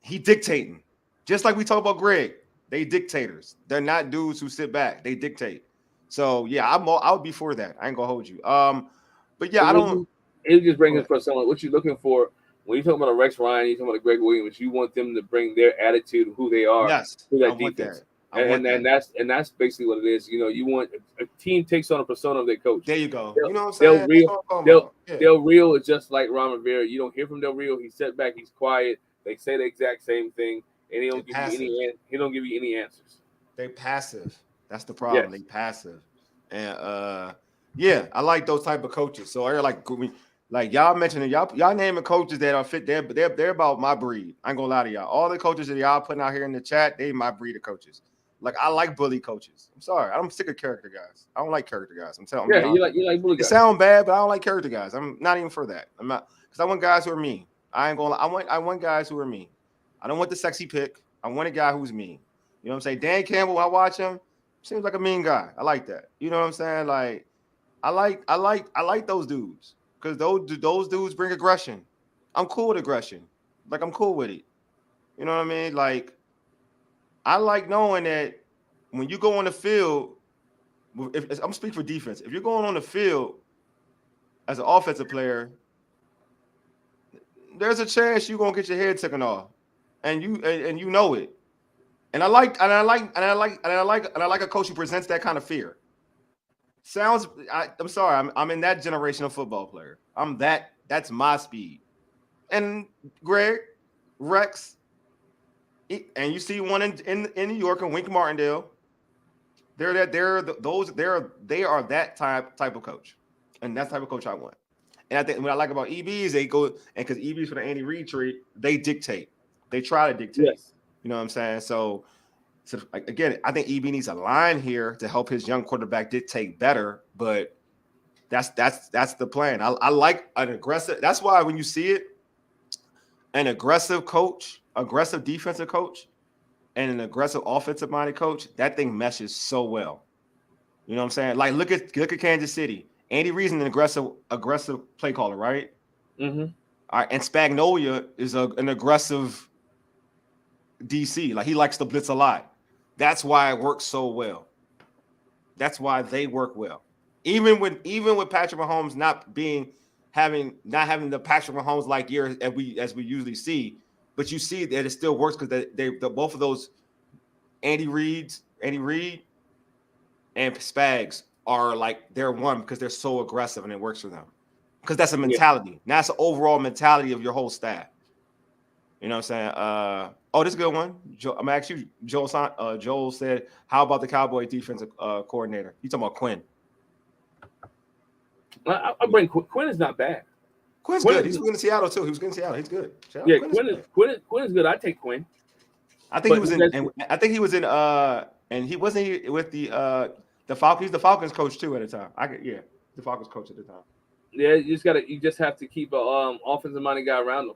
he dictating. Just like we talk about Greg, they dictators. They're not dudes who sit back. They dictate. So yeah, I would be for that. I ain't gonna hold you. But yeah, It just brings us for someone. What you're looking for when you talk about a Rex Ryan, you talk about a Greg Williams. You want them to bring their attitude of who they are to that defense. And that's basically what it is. You know, you want a team takes on a persona of their coach. There you go. You know what I'm saying? Del Rio is just like Ron Rivera. You don't hear from Del Rio. He's set back. He's quiet. They say the exact same thing, and he don't give you any answers. They passive. That's the problem. Yes. They passive. And yeah, I like those type of coaches. So I like y'all mentioning y'all naming coaches that are fit there, but they're about my breed. I ain't gonna lie to y'all. All the coaches that y'all putting out here in the chat, they my breed of coaches. Like I like bully coaches. I'm sorry, I'm sick of character guys. I don't like character guys. I'm telling you. Yeah, you like bully guys. It sound bad, but I don't like character guys. I'm not even for that. I'm not because I want guys who are mean. I ain't gonna. I want guys who are mean. I don't want the sexy pick. I want a guy who's mean. You know what I'm saying? Dan Campbell, I watch him. Seems like a mean guy. I like that. You know what I'm saying? Like I like those dudes because those dudes bring aggression. I'm cool with aggression. Like I'm cool with it. You know what I mean? Like. I like knowing that when you go on the field, if I'm speaking for defense, if you're going on the field as an offensive player, there's a chance you're gonna get your head taken off, and you know it. And I like a coach who presents that kind of fear. I'm sorry, I'm in that generation of football player. That's my speed. And Greg, Rex. And you see one in New York and Wink Martindale. They are that type of coach, and that's the type of coach I want. And I think what I like about EB is they go and because EB's for the Andy Reid tree, they dictate. They try to dictate. Yes. You know what I'm saying? So again, I think EB needs a line here to help his young quarterback dictate better. But that's the plan. I like an aggressive. That's why when you see it, an aggressive coach. Aggressive defensive coach and an aggressive offensive minded coach, that thing meshes so well. You know what I'm saying? Like look at Kansas City. Andy Reid's an aggressive play caller, right? Mm-hmm. All right, and Spagnolia is an aggressive DC. Like he likes to blitz a lot. That's why it works so well. That's why they work well. Even with Patrick Mahomes not having the Patrick Mahomes like year as we usually see. but you see that it still works because they both of those Andy Reid and Spags are like they're one because they're so aggressive and it works for them. Because that's a mentality. Now that's the overall mentality of your whole staff. You know what I'm saying? This is a good one. I'm gonna ask you, Joel said, how about the Cowboy defensive coordinator? You talking about Quinn? I bring Quinn is not bad. Quinn's good. He's good in Seattle too. He was good in Seattle. He's good. Quinn is good. I take Quinn. I think he was in. And he wasn't with the Falcons. He's the Falcons coach too at the time. The Falcons coach at the time. Yeah, you just have to keep a offensive minded guy around him.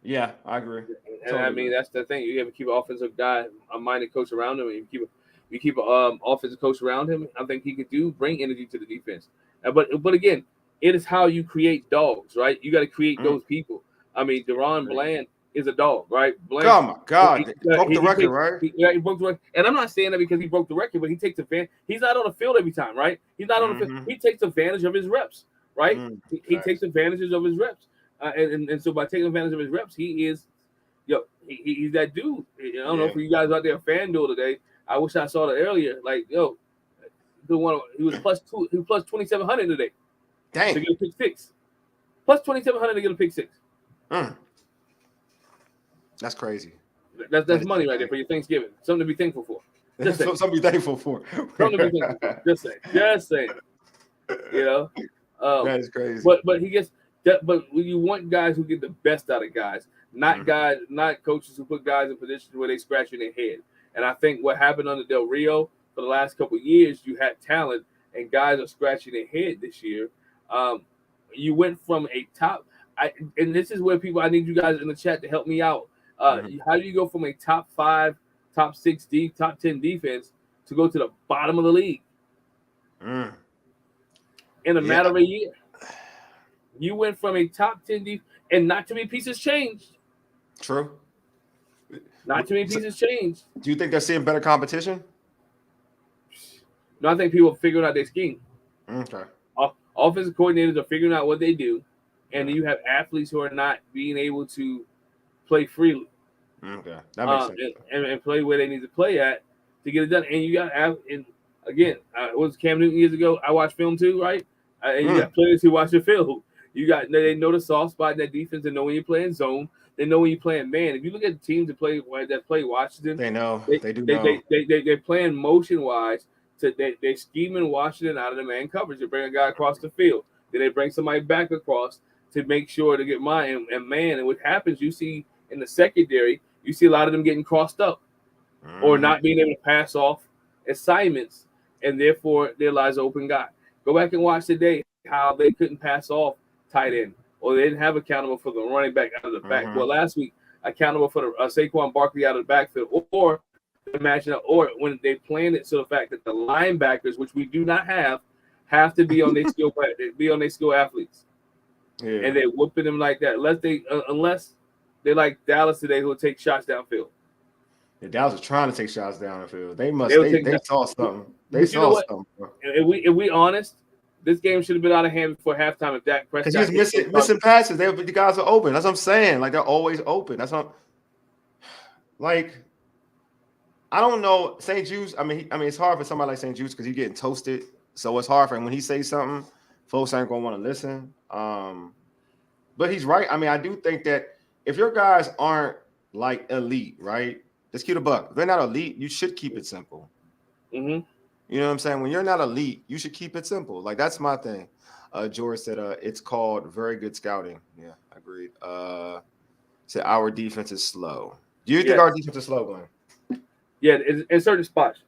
Yeah, I agree. And I mean that's the thing. You have to keep an offensive guy, a minded coach around him, and you keep an offensive coach around him. I think he could bring energy to the defense. But again, it is how you create dogs, right? You got to create those people. I mean, Deron Bland is a dog, right? Bland, oh my God, he broke the record, right? He broke the record, and I'm not saying that because he broke the record, but he takes advantage. He's not on the field every time, right? He's not on the field. He takes advantage of his reps, right? He takes advantages of his reps, and so by taking advantage of his reps, he is, he's that dude. I don't know if you guys out there FanDuel today. I wish I saw that earlier. Like, he was +2. He was plus 2,700 today. Dang. To get a pick six. Plus 2,700 to get a pick six. That's crazy. That's money right there for your Thanksgiving. Something to be thankful for. Just saying. Something to be thankful for. Something to be thankful for. Just saying. That is crazy. But he gets that. But you want guys who get the best out of guys, not coaches who put guys in positions where they scratching their head. And I think what happened under Del Rio for the last couple of years, you had talent and guys are scratching their head this year. You went from a top, and this is where I need you guys in the chat to help me out. How do you go from a top 5, top 6, top 10 defense to go to the bottom of the league in a matter of a year? You went from a top 10 defense, and not too many pieces changed. True. Not too many pieces changed. Do you think they're seeing better competition? No, I think people are figuring out their scheme. Okay. Offensive coordinators are figuring out what they do, and then you have athletes who are not being able to play freely. Okay, that makes sense. And play where they need to play at to get it done. And you got and again, it was Cam Newton years ago. I watched film too, right? And you got players who watch the film. They know the soft spot in that defense. They know when you're playing zone. They know when you're playing man. If you look at the teams that play Washington, they know. They do know. They're playing motion wise. So they're scheming Washington out of the man coverage. They bring a guy across the field. Then they bring somebody back across to make sure to get man. And what happens, you see in the secondary, you see a lot of them getting crossed up or not being able to pass off assignments, and therefore there lies an open guy. Go back and watch today how they couldn't pass off tight end, or they didn't have accountable for the running back out of the back. Well, last week, accountable for the Saquon Barkley out of the backfield, or imagine, or when they planned it so the fact that the linebackers, which we do not have to be on their skill athletes, and they're whooping them like that. Unless they like Dallas today, who will take shots downfield. Yeah, Dallas was trying to take shots downfield. They saw something. They saw something. If we honest, this game should have been out of hand before halftime. If Dak Prescott because he was missing passes, the guys are open. That's what I'm saying. Like they're always open. That's what. I don't know St. Jude's. I mean, it's hard for somebody like St. Jude's because he's getting toasted. So it's hard for him when he says something. Folks aren't gonna want to listen. But he's right. I mean, I do think that if your guys aren't like elite, right? Let's keep the buck. If they're not elite, you should keep it simple. You know what I'm saying? When you're not elite, you should keep it simple. Like that's my thing. George said it's called very good scouting. Yeah, I agreed. Said our defense is slow. Do you think our defense is slow, Glenn? Yeah, in certain spots,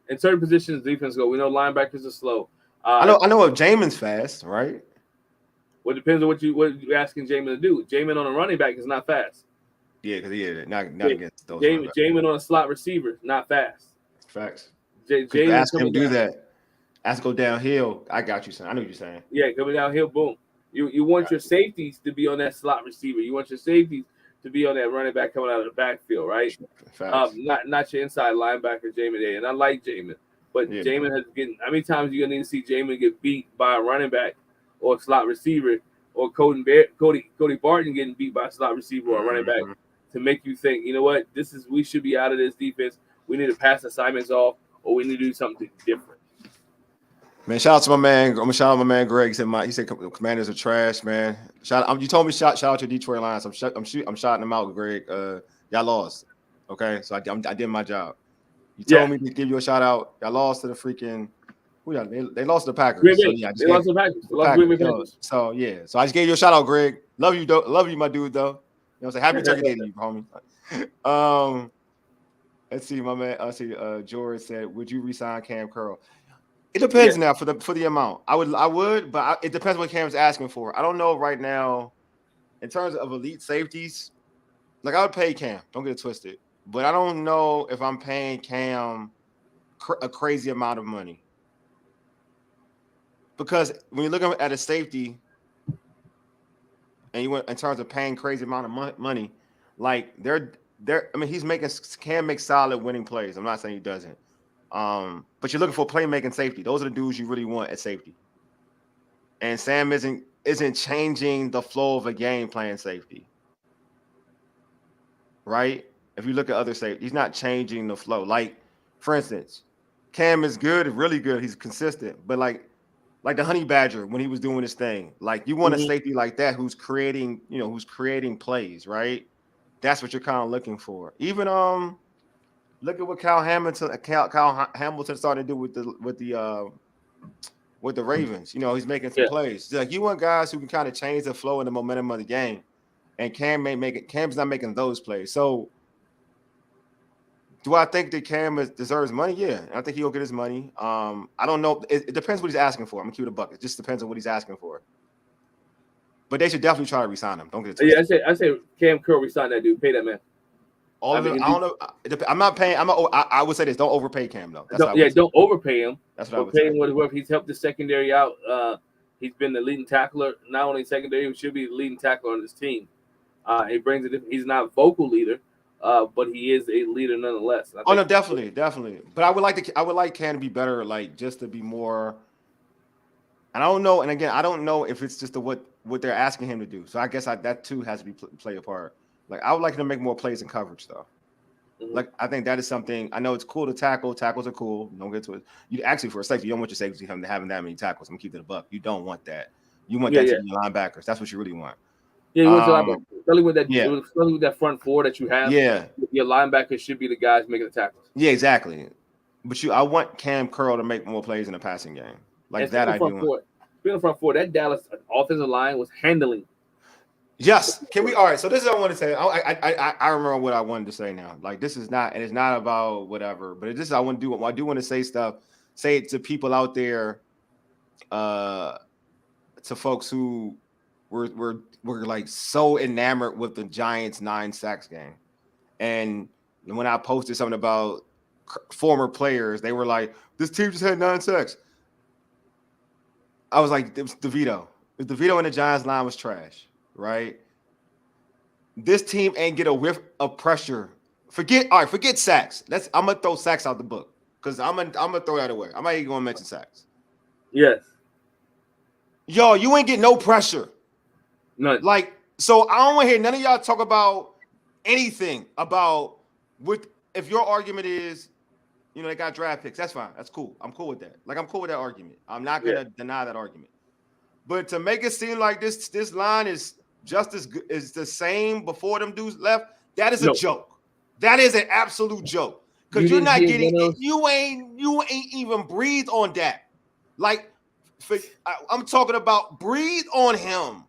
in certain positions, defense go. We know linebackers are slow. I know if Jamin's fast, right? Well, it depends on what you're asking Jamin to do. Jamin on a running back is not fast. Yeah, because not against those. Jamin on a slot receiver, not fast. Facts. Ask him to do that. Ask go downhill. I got you, son. I know what you're saying. Yeah, coming downhill, boom. You want your safeties to be on that slot receiver. You want your safeties to be on that running back coming out of the backfield, right? Not your inside linebacker, Jamin Day. And I like Jamin, but Jamin has getting. How many times you gonna need to see Jamin get beat by a running back or a slot receiver, or Cody Barton getting beat by a slot receiver or a running back to make you think, you know what, we should be out of this defense. We need to pass assignments off, or we need to do something different. Man, shout out to my man. I'm gonna shout out my man Greg. He said Commanders are trash, man. You told me shout out to Detroit Lions. I'm shouting them out, Greg. Y'all lost. Okay, so I did my job. You told me to give you a shout out. Y'all lost to the freaking they lost to the Packers. So yeah, they lost to the Packers. They lost to the Packers. So yeah, so I just gave you a shout out, Greg. Love you, love you, my dude, though. You know what I'm saying? Happy Turkey Day to you, homie. Let's see, my man. George said, "Would you resign Cam Curl?" It depends now for the amount. I would, but it depends what Cam's asking for. I don't know right now in terms of elite safeties. Like I would pay Cam. Don't get it twisted. But I don't know if I'm paying Cam a crazy amount of money. Because when you're looking at a safety and you went in terms of paying crazy amount of money, like Cam makes solid winning plays. I'm not saying he doesn't. But you're looking for playmaking safety. Those are the dudes you really want at safety. And Sam isn't changing the flow of a game playing safety. Right? If you look at other safety, he's not changing the flow. Like, for instance, Cam is good, really good. He's consistent. But like the Honey Badger when he was doing his thing. Like you want a safety like that who's creating plays, right? That's what you're kind of looking for. Even look at what Kyle Hamilton started to do with the Ravens. You know, he's making some plays. Like you want guys who can kind of change the flow and the momentum of the game. And Cam's not making those plays. So do I think that Cam deserves money? Yeah, I think he'll get his money. I don't know. It depends what he's asking for. I'm gonna keep it a buck. It just depends on what he's asking for. But they should definitely try to re-sign him. Don't get it twisted. Yeah, I say Cam Curl resign that dude. Pay that man. All of them. I don't know. I'm not paying. I would say this. Don't overpay Cam though. Don't overpay him. That's what I would say. Pay him whatever. He's helped the secondary out. He's been the leading tackler, not only secondary, he should be the leading tackler on this team. He brings it. He's not a vocal leader, but he is a leader nonetheless. No, definitely. But I would like Cam to be better, like just to be more. And I don't know. And again, I don't know if it's just what they're asking him to do. So I guess that too has to play a part. Like I would like him to make more plays in coverage, though. Mm-hmm. Like I think that is something. I know it's cool to tackle. Tackles are cool. Don't get to it. You actually for a safety, you don't want your safety having that many tackles. I'm gonna keep it a buck. You don't want that. You want that to be linebackers. That's what you really want. Yeah, you want your linebackers. Especially with that front four that you have. Yeah, your linebackers should be the guys making the tackles. Yeah, exactly. But I want Cam Curl to make more plays in the passing game. Like that, I do. Speaking of front four, that Dallas offensive line was handling. Yes. Can we? All right. So this is what I want to say. I remember what I wanted to say now. Like this is not, and it's not about whatever, but this is I want to do. I do want to say stuff. Say it to people out there, to folks who were like so enamored with the Giants 9 sacks game, and when I posted something about former players, they were like, "This team just had 9 sacks." I was like, "It was DeVito. DeVito and the Giants line was trash." Right? This team ain't get a whiff of pressure. Forget sacks. I'm gonna throw sacks out the book because I'm gonna throw that away. I'm not even gonna mention sacks. Yes. Yo, you ain't get no pressure. None. Like, so I don't want to hear none of y'all talk about anything about if your argument is, they got draft picks. That's fine. That's cool. I'm cool with that. Like, I'm cool with that argument. I'm not gonna deny that argument. But to make it seem like this line is just as good, is the same before them dudes left, that is a joke. That is an absolute joke. Because you're not getting it. You ain't even breathed on that. Like, I'm talking about breathe on him.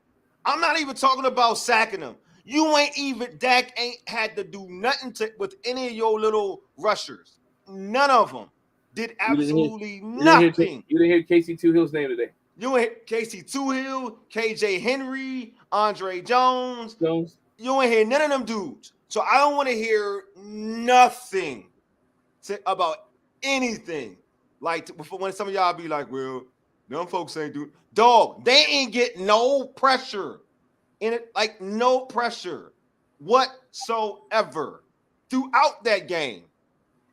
I'm not even talking about sacking him. Dak ain't had to do nothing with any of your little rushers. None of them did absolutely nothing. You didn't hear Casey Two-Hill's name today. You ain't hear Casey Two-Hill, KJ Henry, Andre Jones. You ain't hear none of them dudes. So I don't want to hear nothing about anything. Like when some of y'all be like, well, them folks ain't do. Dog, they ain't get no pressure in it. Like no pressure whatsoever throughout that game.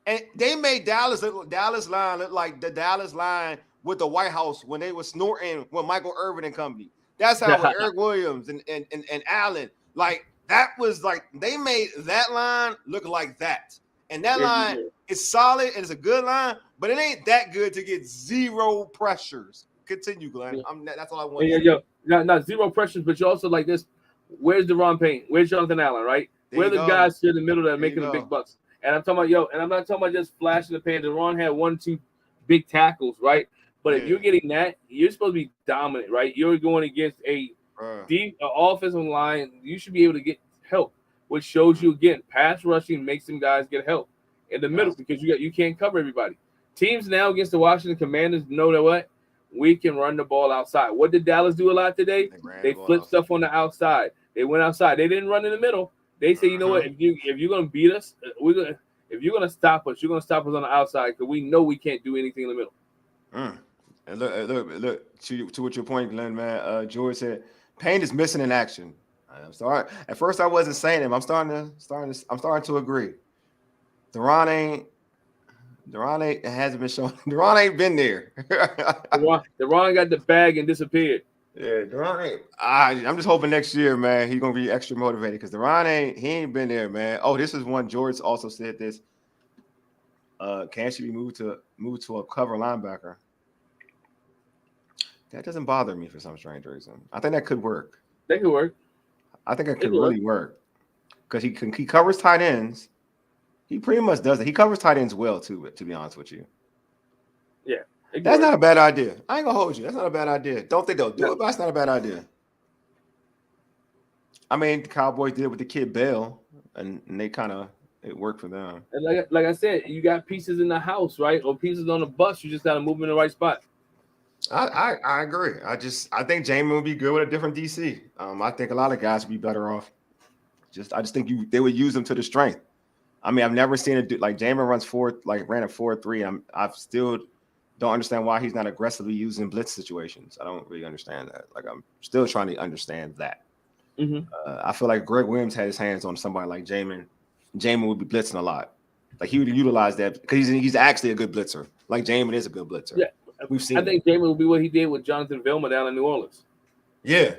And they made Dallas line look like the Dallas line with the White House when they were snorting with Michael Irvin and company. That's how with Eric Williams and Allen. Like That was like they made that line look like that. And that line is solid and it's a good line, but it ain't that good to get 0 pressures. Continue, Glenn. That's all I want. Not 0 pressures, but you also like this. Where's Deron Payne? Where's Jonathan Allen? Right? Where the guys here in the middle that are making the big bucks? And I'm talking about and I'm not talking about just flashing the pan. Deron had 1-2 big tackles, right? But if you're getting that, you're supposed to be dominant, right? You're going against a deep offensive line. You should be able to get help, which shows you again, pass rushing makes them guys get help in the middle because you can't cover everybody. Teams now against the Washington Commanders know that what we can run the ball outside. What did Dallas do a lot today? They flipped stuff on the outside. They went outside. They didn't run in the middle. They say, you know what? If you're gonna beat us, if you're gonna stop us, you're gonna stop us on the outside because we know we can't do anything in the middle. And look to what your point, Glenn, man. George said Payne is missing in action. I'm sorry. At first, I wasn't saying him. I'm starting to agree. Deron hasn't been shown. Deron ain't been there. Deron got the bag and disappeared. Yeah, Deron ain't. I'm just hoping next year, man, he's gonna be extra motivated because Deron ain't been there, man. Oh, this is one. George also said this. Can she be moved to a cover linebacker? That doesn't bother me for some strange reason. I think that could work. That could work. I think it could really work because he covers tight ends. He pretty much does it. He covers tight ends well too. To be honest with you, yeah, that's not a bad idea. I ain't gonna hold you. That's not a bad idea. Don't think they'll do it, but that's not a bad idea. I mean, the Cowboys did it with the kid Bell, and they it worked for them. And like I said, you got pieces in the house, right, or pieces on the bus. You just got to move them in the right spot. I agree. I think Jamin would be good with a different DC. I think a lot of guys would be better off. I just think they would use them to the strength. I mean, I've never seen it like Jamin ran a 4.3. I still don't understand why he's not aggressively using blitz situations. I don't really understand that. Like I'm still trying to understand that. I feel like Greg Williams had his hands on somebody like Jamin. Jamin would be blitzing a lot. Like he would utilize that because he's actually a good blitzer. Like Jamin is a good blitzer. Yeah. We've seen. I think Jamin will be what he did with Jonathan Vilma down in New Orleans. Yeah,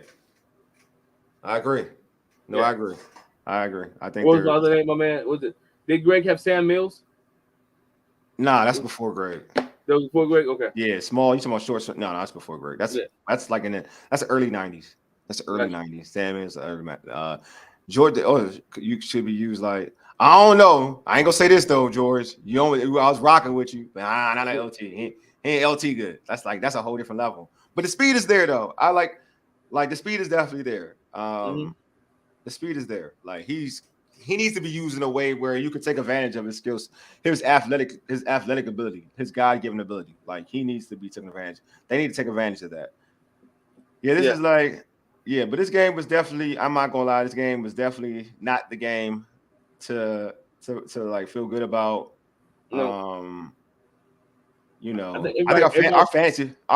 I agree. No, yeah. I agree. I think. What was the other name, my man? Did Greg have Sam Mills? Nah, that's before Greg. That was before Greg. Okay. Yeah, small. You talking about short? No, that's before Greg. That's like that's the early '90s. That's the early '90s. Sam Mills, early. George. Oh, you should be used like. I don't know. I ain't gonna say this though, George. I was rocking with you, but not like LT. He ain't LT good. That's a whole different level. But the speed is there though. I like the speed is definitely there. The speed is there. Like he needs to be used in a way where you can take advantage of his skills, his athletic ability, his God-given ability. Like he needs to be taken advantage. They need to take advantage of that. Yeah, this is like, but this game was definitely. I'm not gonna lie. This game was definitely not the game to like feel good about. No. I think our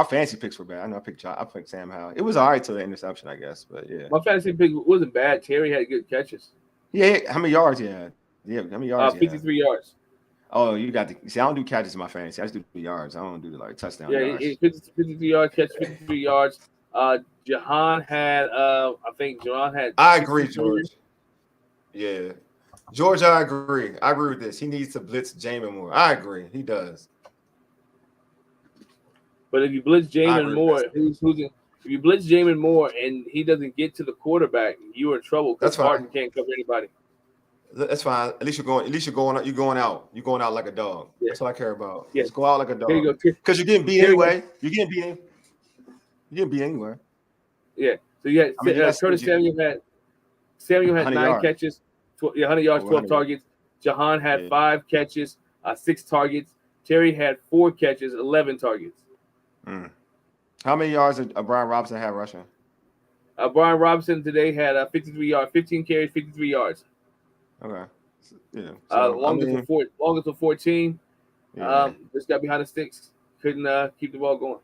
fantasy picks were bad. I know I picked Sam Howell. It was all right to the interception, I guess, but yeah. My fantasy pick wasn't bad. Terry had good catches. Yeah, how many yards he had? Yeah, how many yards? 53 yards. Oh, you got see. I don't do catches in my fantasy. I just do yards. I don't do like touchdown. Yeah, yards. 53 yards catch, 53 yards. Jahan had. I think Jahan had. I agree, George. Yeah, George. I agree. I agree with this. He needs to blitz Jamin more. I agree. He does. But if you blitz Jamin more, if you blitz Jamin more and he doesn't get to the quarterback, you're in trouble because Harden can't cover anybody. That's fine. At least you're going out. You're going out like a dog. Yeah. That's what I care about. Yeah. Just go out like a dog. Because you're getting beat anyway. You're getting beat anyway. Yeah. So you had Curtis Samuel had 9 catches, 100 yards, 12 targets. Jahan had 5 catches, 6 targets. Terry had 4 catches, 11 targets. How many yards did Brian Robinson have rushing? Brian Robinson today had 53 yards, 15 carries, 53 yards. Okay. Yeah. So, longest of 14. Just got behind the sticks. Couldn't keep the ball going.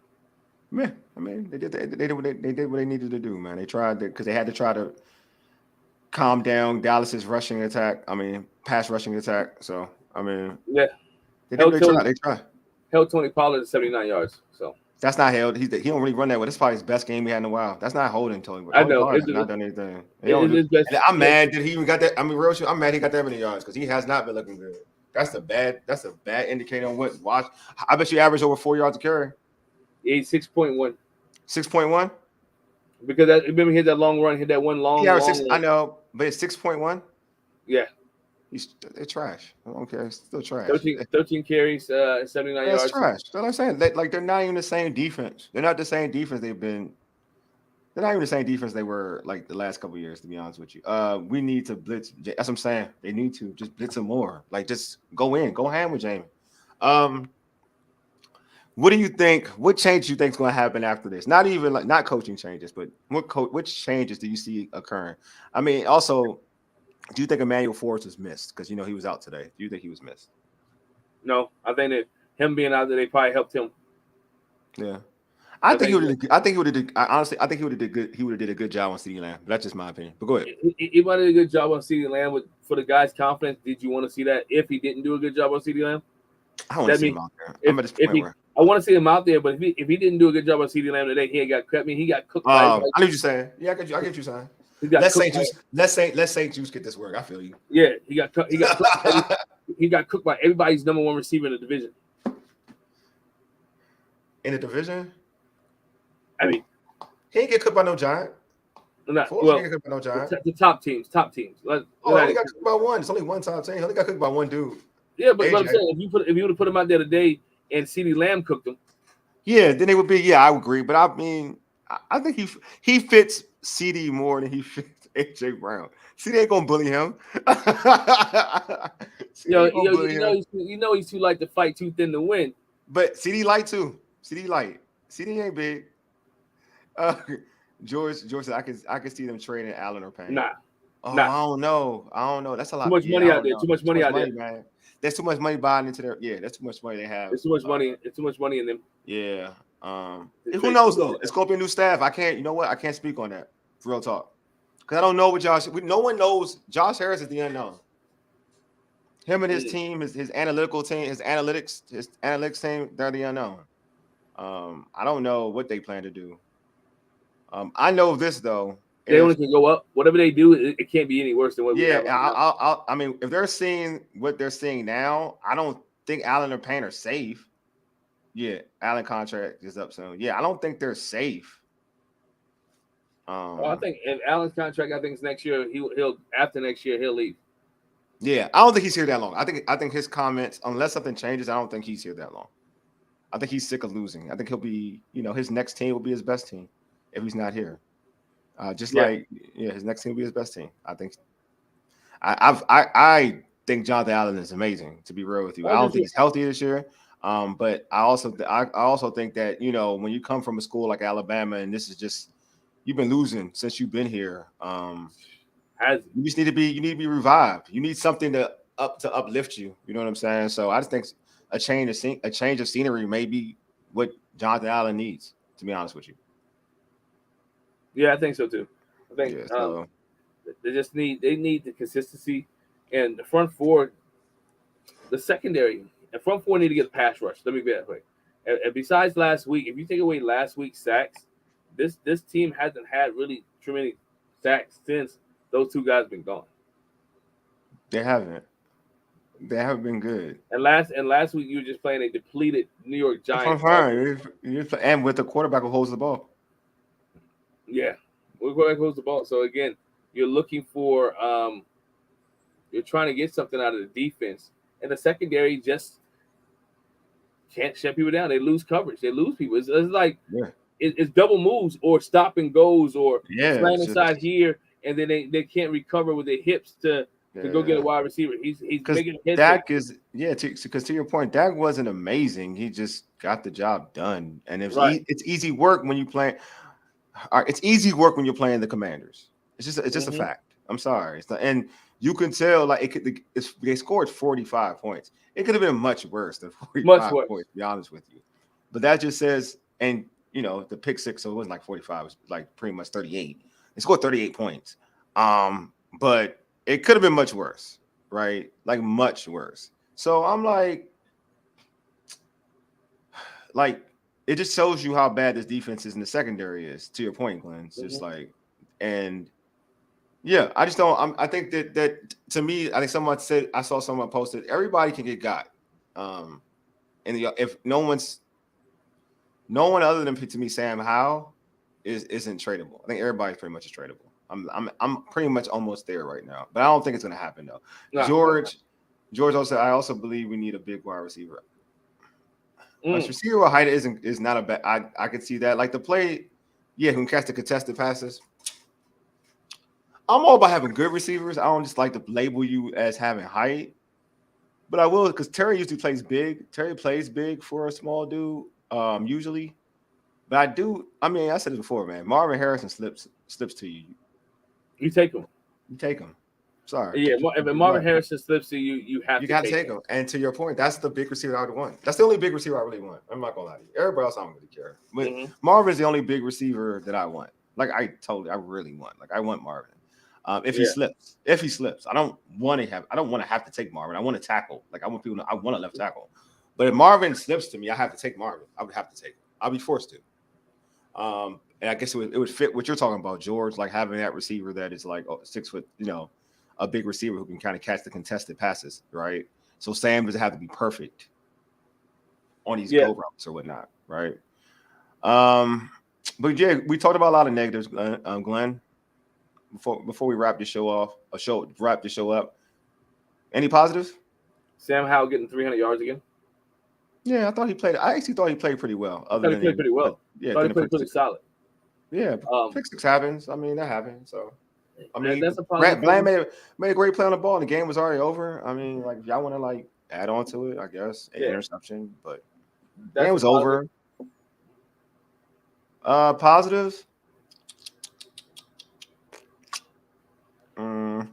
Man, I mean, they did what they needed to do, man. They tried because they had to try to calm down Dallas's rushing attack. I mean, pass rushing attack. So I mean, they tried. Held Tony Pollard to 79 yards. So That's not held. He don't really run that way. That's probably his best game he had in a while. That's not holding Tony. I Tony know Pollard has not done anything. He don't do, it's best. and I'm mad that he even got that. I mean, real shit, I'm mad he got that many yards because he has not been looking good. That's a bad indicator on what watch. I bet you average over 4 yards a carry. 6.1. 6.1. Because remember he had that long run, hit that one long. Yeah, long I know, but it's 6.1. Yeah. They're trash. I don't care. It's still trash. 13 carries, 79 yards. That's trash. That's what I'm saying. They're not even the same defense. They're not the same defense they've been. They're not even the same defense they were like the last couple of years, to be honest with you. We need to blitz. That's what I'm saying. They need to just blitz him more. Like, just go ham with Jamie. What do you think? What change do you think is going to happen after this? Not even not coaching changes, but which changes do you see occurring? I mean, also, do you think Emmanuel Forbes was missed? Because he was out today. Do you think he was missed? No, I think that him being out there, they probably helped him. Yeah, I think he would have. Honestly, I think he would have did good. He would have did a good job on CeeDee Lamb. But that's just my opinion. But go ahead. He might have did a good job on CeeDee Lamb for the guys' confidence. Did you want to see that if he didn't do a good job on CeeDee Lamb? I want to see him out there. I'm at this point where I want to see him out there, but if he didn't do a good job on CeeDee Lamb today, he got cut. I mean, he got cooked. I know what you're saying. Yeah, I get you saying. Let's St. Juice get this work. I feel you. Yeah, he got cooked. He got cooked by everybody's number one receiver in the division. In the division? I mean, he ain't get cooked by no giant. Not, well, he ain't get cooked by no giant. The top teams. He got cooked by one. It's only one top team. He only got cooked by one dude. Yeah, but what I'm saying, if you would have put him out there today and CeeDee Lamb cooked him, yeah, then it would be. Yeah, I would agree. But I mean, I think he fits CD more than he fits AJ Brown. CD ain't gonna bully him. you know he's too light to fight, too thin to win. But CD light too. CD light. CD ain't big. George said I can see them trading Allen or Payne. Nah. I don't know. That's a lot. Too much money out there. Too much money out there, man. There's too much money buying into their. Yeah, that's too much money they have. There's too much money. It's too much money in them. Yeah. Who knows though? It's gonna be a new staff. I can't. You know what? I can't speak on that. For real talk. Because I don't know what no one knows. Josh Harris is the unknown. Him and his team, his analytical team, his analytics team, they're the unknown. I don't know what they plan to do. I know this though. They only can go up. Whatever they do, it can't be any worse than what we have. Yeah, I mean, if they're seeing what they're seeing now, I don't think Allen or Payne are safe. Yeah, Allen contract is up soon. Yeah, I don't think they're safe. I think in Allen's contract, I think it's next year. He'll after next year he'll leave. Yeah, I don't think he's here that long. I think his comments, unless something changes, I don't think he's here that long. I think he's sick of losing. I think he'll be, his next team will be his best team if he's not here. His next team will be his best team. I think. I think Jonathan Allen is amazing. To be real with you, I don't think he's healthy this year. But I also think that when you come from a school like Alabama and this is just you've been losing since you've been here. You just need to be revived. You need something to uplift you. You know what I'm saying? So I just think a change of scenery may be what Jonathan Allen needs. To be honest with you. Yeah, I think so too. I think they need the consistency and the front four, the secondary. The front four need to get the pass rush. Let me be that way. And besides last week, if you take away last week's sacks, this team hasn't had really too many sacks since those two guys been gone. They haven't. They haven't been good. And last week you were just playing a depleted New York Giants. And with the quarterback who holds the ball. Yeah, with the quarterback who holds the ball. So again, you're looking for you're trying to get something out of the defense, and the secondary just can't shut people down. They lose coverage. They lose people. It's like it's double moves or stop and goes or slam inside here, and then they can't recover with their hips to go get a wide receiver. He's making a Dak is because to your point, Dak wasn't amazing. He just got the job done, and it's easy work when you play. It's easy work when you're playing the Commanders. It's just a fact. I'm sorry, it's not, and you can tell they scored 45 points. It could have been much worse than 45 points. To be honest with you, but that just says, and the pick six, so it wasn't like 45. It was like pretty much 38. They scored 38 points. But it could have been much worse, right? Like much worse. So I'm like, it just shows you how bad this defense is in the secondary is. To your point, Glenn, it's just Mhm. like, and yeah, I just don't. I think that to me, I think someone said I saw someone posted everybody can get got. Um, and if no one other than to me Sam Howell isn't tradable. I think everybody's pretty much is tradable. I'm pretty much almost there right now, but I don't think it's gonna happen though. Nah, George also I also believe we need a big wide receiver. mm, Receiver height is not a bad. I could see that. Like the play, yeah, who can catch the contested passes. I'm all about having good receivers. I don't just like to label you as having height, but I will because Terry usually plays big. Terry plays big for a small dude, usually. But I do. I mean, I said it before, man. Marvin Harrison slips to you. you take him. You take him. Sorry. Yeah, if Marvin What? Harrison slips to you, you have You to got to take take him. him. And to your point, that's the big receiver I would want. That's the only big receiver I really want. I'm not gonna lie to you. Everybody else I don't really care. But Hmm. Marvin's the only big receiver that I want. Like I really want. Like I want Marvin. Yeah, If he slips, I don't want to have to take Marvin. I want to tackle. Like I want people to, I want a left tackle. But if Marvin slips to me, I have to take Marvin. I would have to take him. I'll be forced to. And I guess it would fit what you're talking about, George, like having that receiver that is like 6 foot, a big receiver who can kind of catch the contested passes, right? So Sam doesn't have to be perfect on these yeah. go routes or whatnot, right? Um, but yeah, we talked about a lot of negatives, Glenn. Before we wrap this show off, wrap this show up. Any positives? Sam Howell getting 300 yards again. Yeah, I thought he played. I actually thought he played pretty well, I other thought he than played pretty well. I yeah, thought he then the played pick pretty six. solid. Yeah, Um, pick six happens. I mean, that happens. So I mean, that's a positive for Bland him. made a great play on the ball, and the game was already over. I mean, like if y'all want to like add on to it, I guess an Yeah, interception, but game that's a was positive. over. Positives. Mm,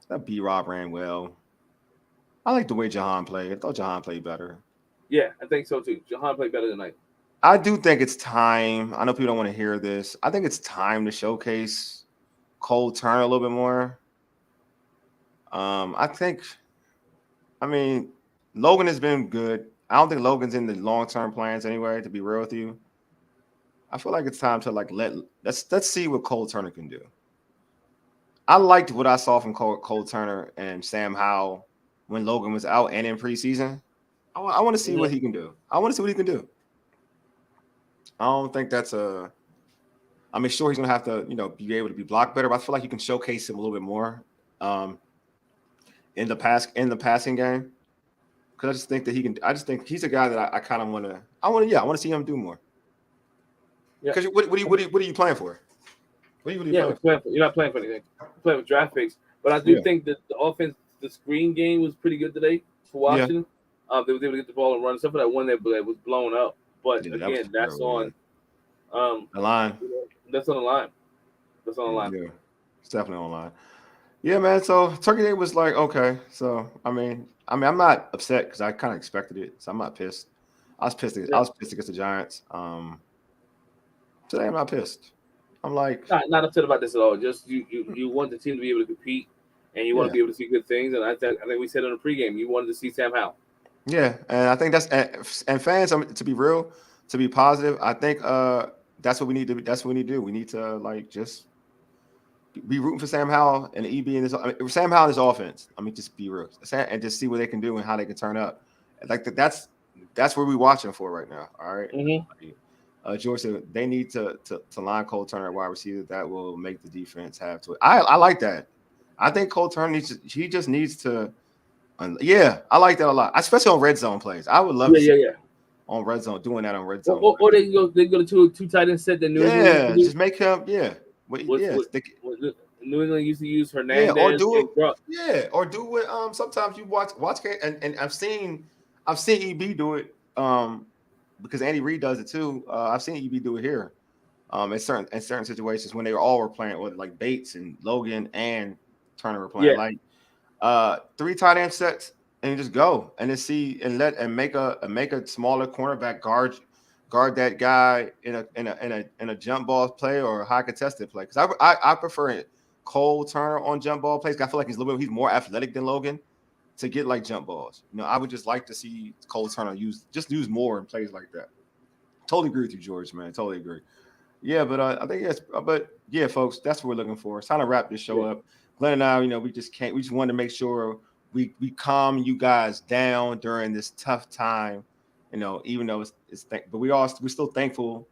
that B Rob ran well. I like the way Jahan played. I thought Jahan played better. Yeah, I think so too. Jahan played better tonight. I do think it's time. I know people don't want to hear this. I think it's time to showcase Cole Turner a little bit more. I think. I mean, Logan has been good. I don't think Logan's in the long term plans anyway. To be real with you, I feel like it's time to like let's see what Cole Turner can do. I liked what I saw from Cole Turner and Sam Howell when Logan was out and in preseason. I want to see what Hmm. he can do. I want to see what he can do. I don't think that's a. I mean, sure he's gonna have to be able to be blocked better, but I feel like you can showcase him a little bit more um, in the passing game because I just think that he can. I just think he's a guy that I kind of want to. I want to see him do more. Yeah, Because what are you playing for? What are you yeah. playing for? You're not playing for anything. You're playing with draft picks. But I do Yeah, think that the offense, the screen game was pretty good today for yeah, Washington. They was able to get the ball and run, except for that one that was blown up. But yeah. That was again, that's terrible. Yeah, on um, the line. that's on the line. That's on the line. Yeah, it's definitely online. Yeah, man. So Turkey Day was like okay. So I'm not upset because I kind of expected it. So I'm not pissed. I was pissed. I Yeah. was pissed against the Giants. Today I'm not pissed. I'm like, Not upset about this at all. Just you want the team to be able to compete, and you want to yeah, be able to see good things. And I think we said in the pregame, you wanted to see Sam Howell. yeah. And I think and fans. To be real, to be positive, I think that's what we need to. That's what we need to do. We need to like just be rooting for Sam Howell and EB in this. Sam Howell in his offense. I mean, just be real and just see what they can do and how they can turn up. Like that's what we're watching for right now. All right. Hmm. George said they need to line Cole Turner at wide receiver. That will make the defense have to. I like that. I think Cole Turner he just needs to. Yeah, I like that a lot, especially on red zone plays. I would love Yeah, to see yeah, yeah. on red zone doing that on red Or, zone or, or plays. they go to two tight end set that New England used to Yeah, do. just make him. Yeah, Was yeah, what, what New England used to use yeah, or Hernandez do it. and Grubb. Yeah, or do what. Sometimes you watch and I've seen EB do it. Because Andy Reid does it too. I've seen EB do it here. In certain situations when they all were playing with like Bates and Logan and Turner were playing Yeah, like three tight end sets and you just go and then see and make a smaller cornerback guard that guy in a jump ball play or a high contested play because I prefer it. Cole Turner on jump ball plays. I feel like he's more athletic than Logan to get like jump balls. I would just like to see Cole Turner use more in plays like that. Totally agree with you, George, man. Totally agree. Yeah, but I think yes, but yeah, folks, that's what we're looking for. It's time to wrap this show Yeah. up. Glenn and I, we just can't. We just wanted to make sure we calm you guys down during this tough time. Even though but we're still thankful.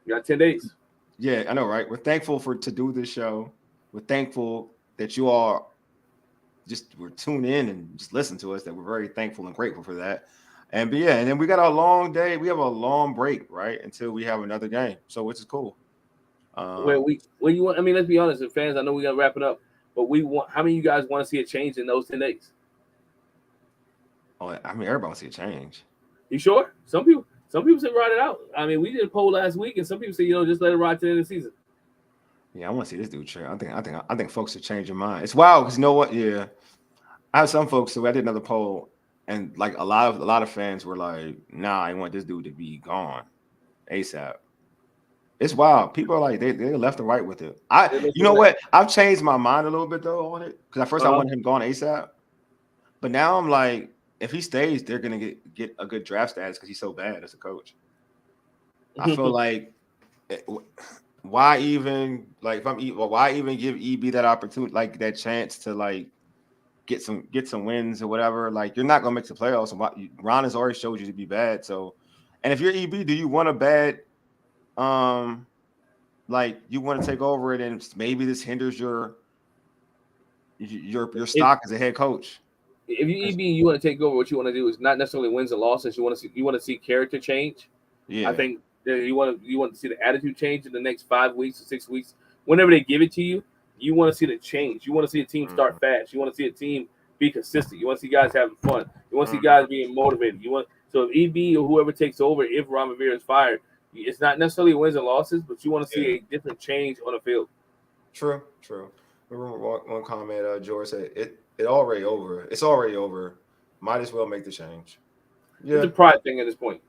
You got 10 days. Yeah, I know, right? We're thankful to do this show. We're thankful that you all we're tuned in and just listen to us. That we're very thankful and grateful for that. And but yeah, and then we got a long day. We have a long break, right, until we have another game. So which is cool. When you want, I mean, let's be honest, and fans, I know we got to wrap it up, but how many of you guys want to see a change in those 10 days? Oh, I mean, everybody wants to see a change. You sure? Some people say ride it out. I mean, we did a poll last week, and some people say, just let it ride to the end of the season. Yeah, I want to see this dude change. I think folks should change their mind. It's wild because you know what? Yeah, I have some folks. So I did another poll, and like a lot of fans were like, "Nah, I want this dude to be gone ASAP." It's wild. People are like they're left and right with it. You know what? I've changed my mind a little bit though on it because at first I wanted him gone ASAP, but now I'm like, if he stays, they're gonna get a good draft status because he's so bad as a coach. I feel like. Why even why even give EB that opportunity, like that chance to like get some wins or whatever? Like you're not gonna make the playoffs, and Ron has already showed you to be bad. So, and if you're EB, do you want a bad like you want to take over it, and maybe this hinders your stock as a head coach? If you EB, you want to take over. What you want to do is not necessarily wins and losses. You want to see character change. Yeah, I think. You want to see the attitude change in the next 5 weeks or 6 weeks. Whenever they give it to you, you want to see the change. You want to see a team start fast. You want to see a team be consistent. You want to see guys having fun. You want to see guys being motivated. So if EB or whoever takes over, if Ron Rivera is fired, it's not necessarily wins and losses, but you want to see a different change on the field. True. Remember one comment George said, it already over. It's already over. Might as well make the change. Yeah. It's a pride thing at this point.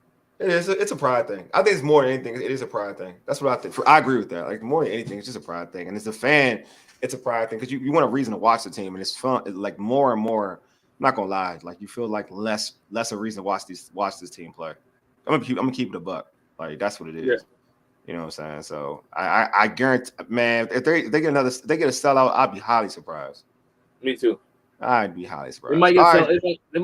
It is. It's a pride thing. I think it's more than anything. It is a pride thing. That's what I think. I agree with that. Like more than anything, it's just a pride thing. And as a fan, it's a pride thing because you want a reason to watch the team, and it's fun. It's like more and more. I'm not gonna lie. Like you feel like less a reason to watch this team play. I'm gonna keep it a buck. Like that's what it is. Yeah. You know what I'm saying? So I guarantee, man, if they get a sellout, I'd be highly surprised. Me too. I'd be highly surprised. They might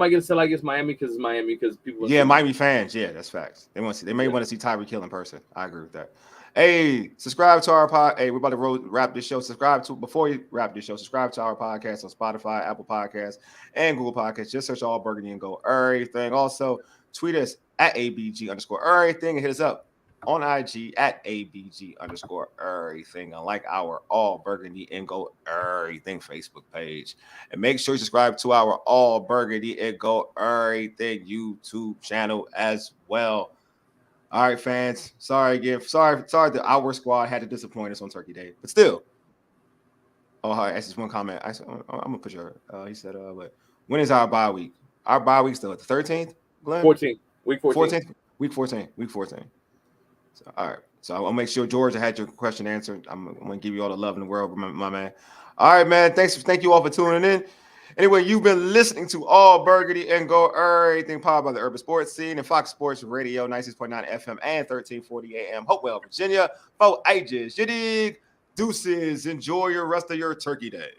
get a sellout against Miami because it's Miami because people. Yeah, Miami fans. Yeah, that's facts. They may want to see Tyreek Hill in person. I agree with that. Hey, subscribe to our pod. Hey, we're about to wrap this show. Before you wrap this show, subscribe to our podcast on Spotify, Apple Podcasts, and Google Podcasts. Just search All Burgundy and go everything. Also, tweet us at ABG_everything and hit us up on IG at ABG_everything. And like our All Burgundy and Go Everything Facebook page. And make sure you subscribe to our All Burgundy and Go Everything YouTube channel as well. All right, fans. Sorry again. Sorry that our squad had to disappoint us on Turkey Day. But still. Oh, hi. That's just one comment. I'm gonna put your he said, but when is our bye week? Our bye week's still at the 13th, Glenn? 14th. Week 14. Week 14. So, all right. So I'll make sure Georgia had your question answered. I'm gonna give you all the love in the world, my man. All right, man. Thank you all for tuning in. Anyway, you've been listening to All Burgundy and Go Everything, powered by the Urban Sports Scene and Fox Sports Radio, 96.9 FM and 1340 AM, Hopewell, Virginia. For ages, you dig? Deuces. Enjoy your rest of your Turkey Day.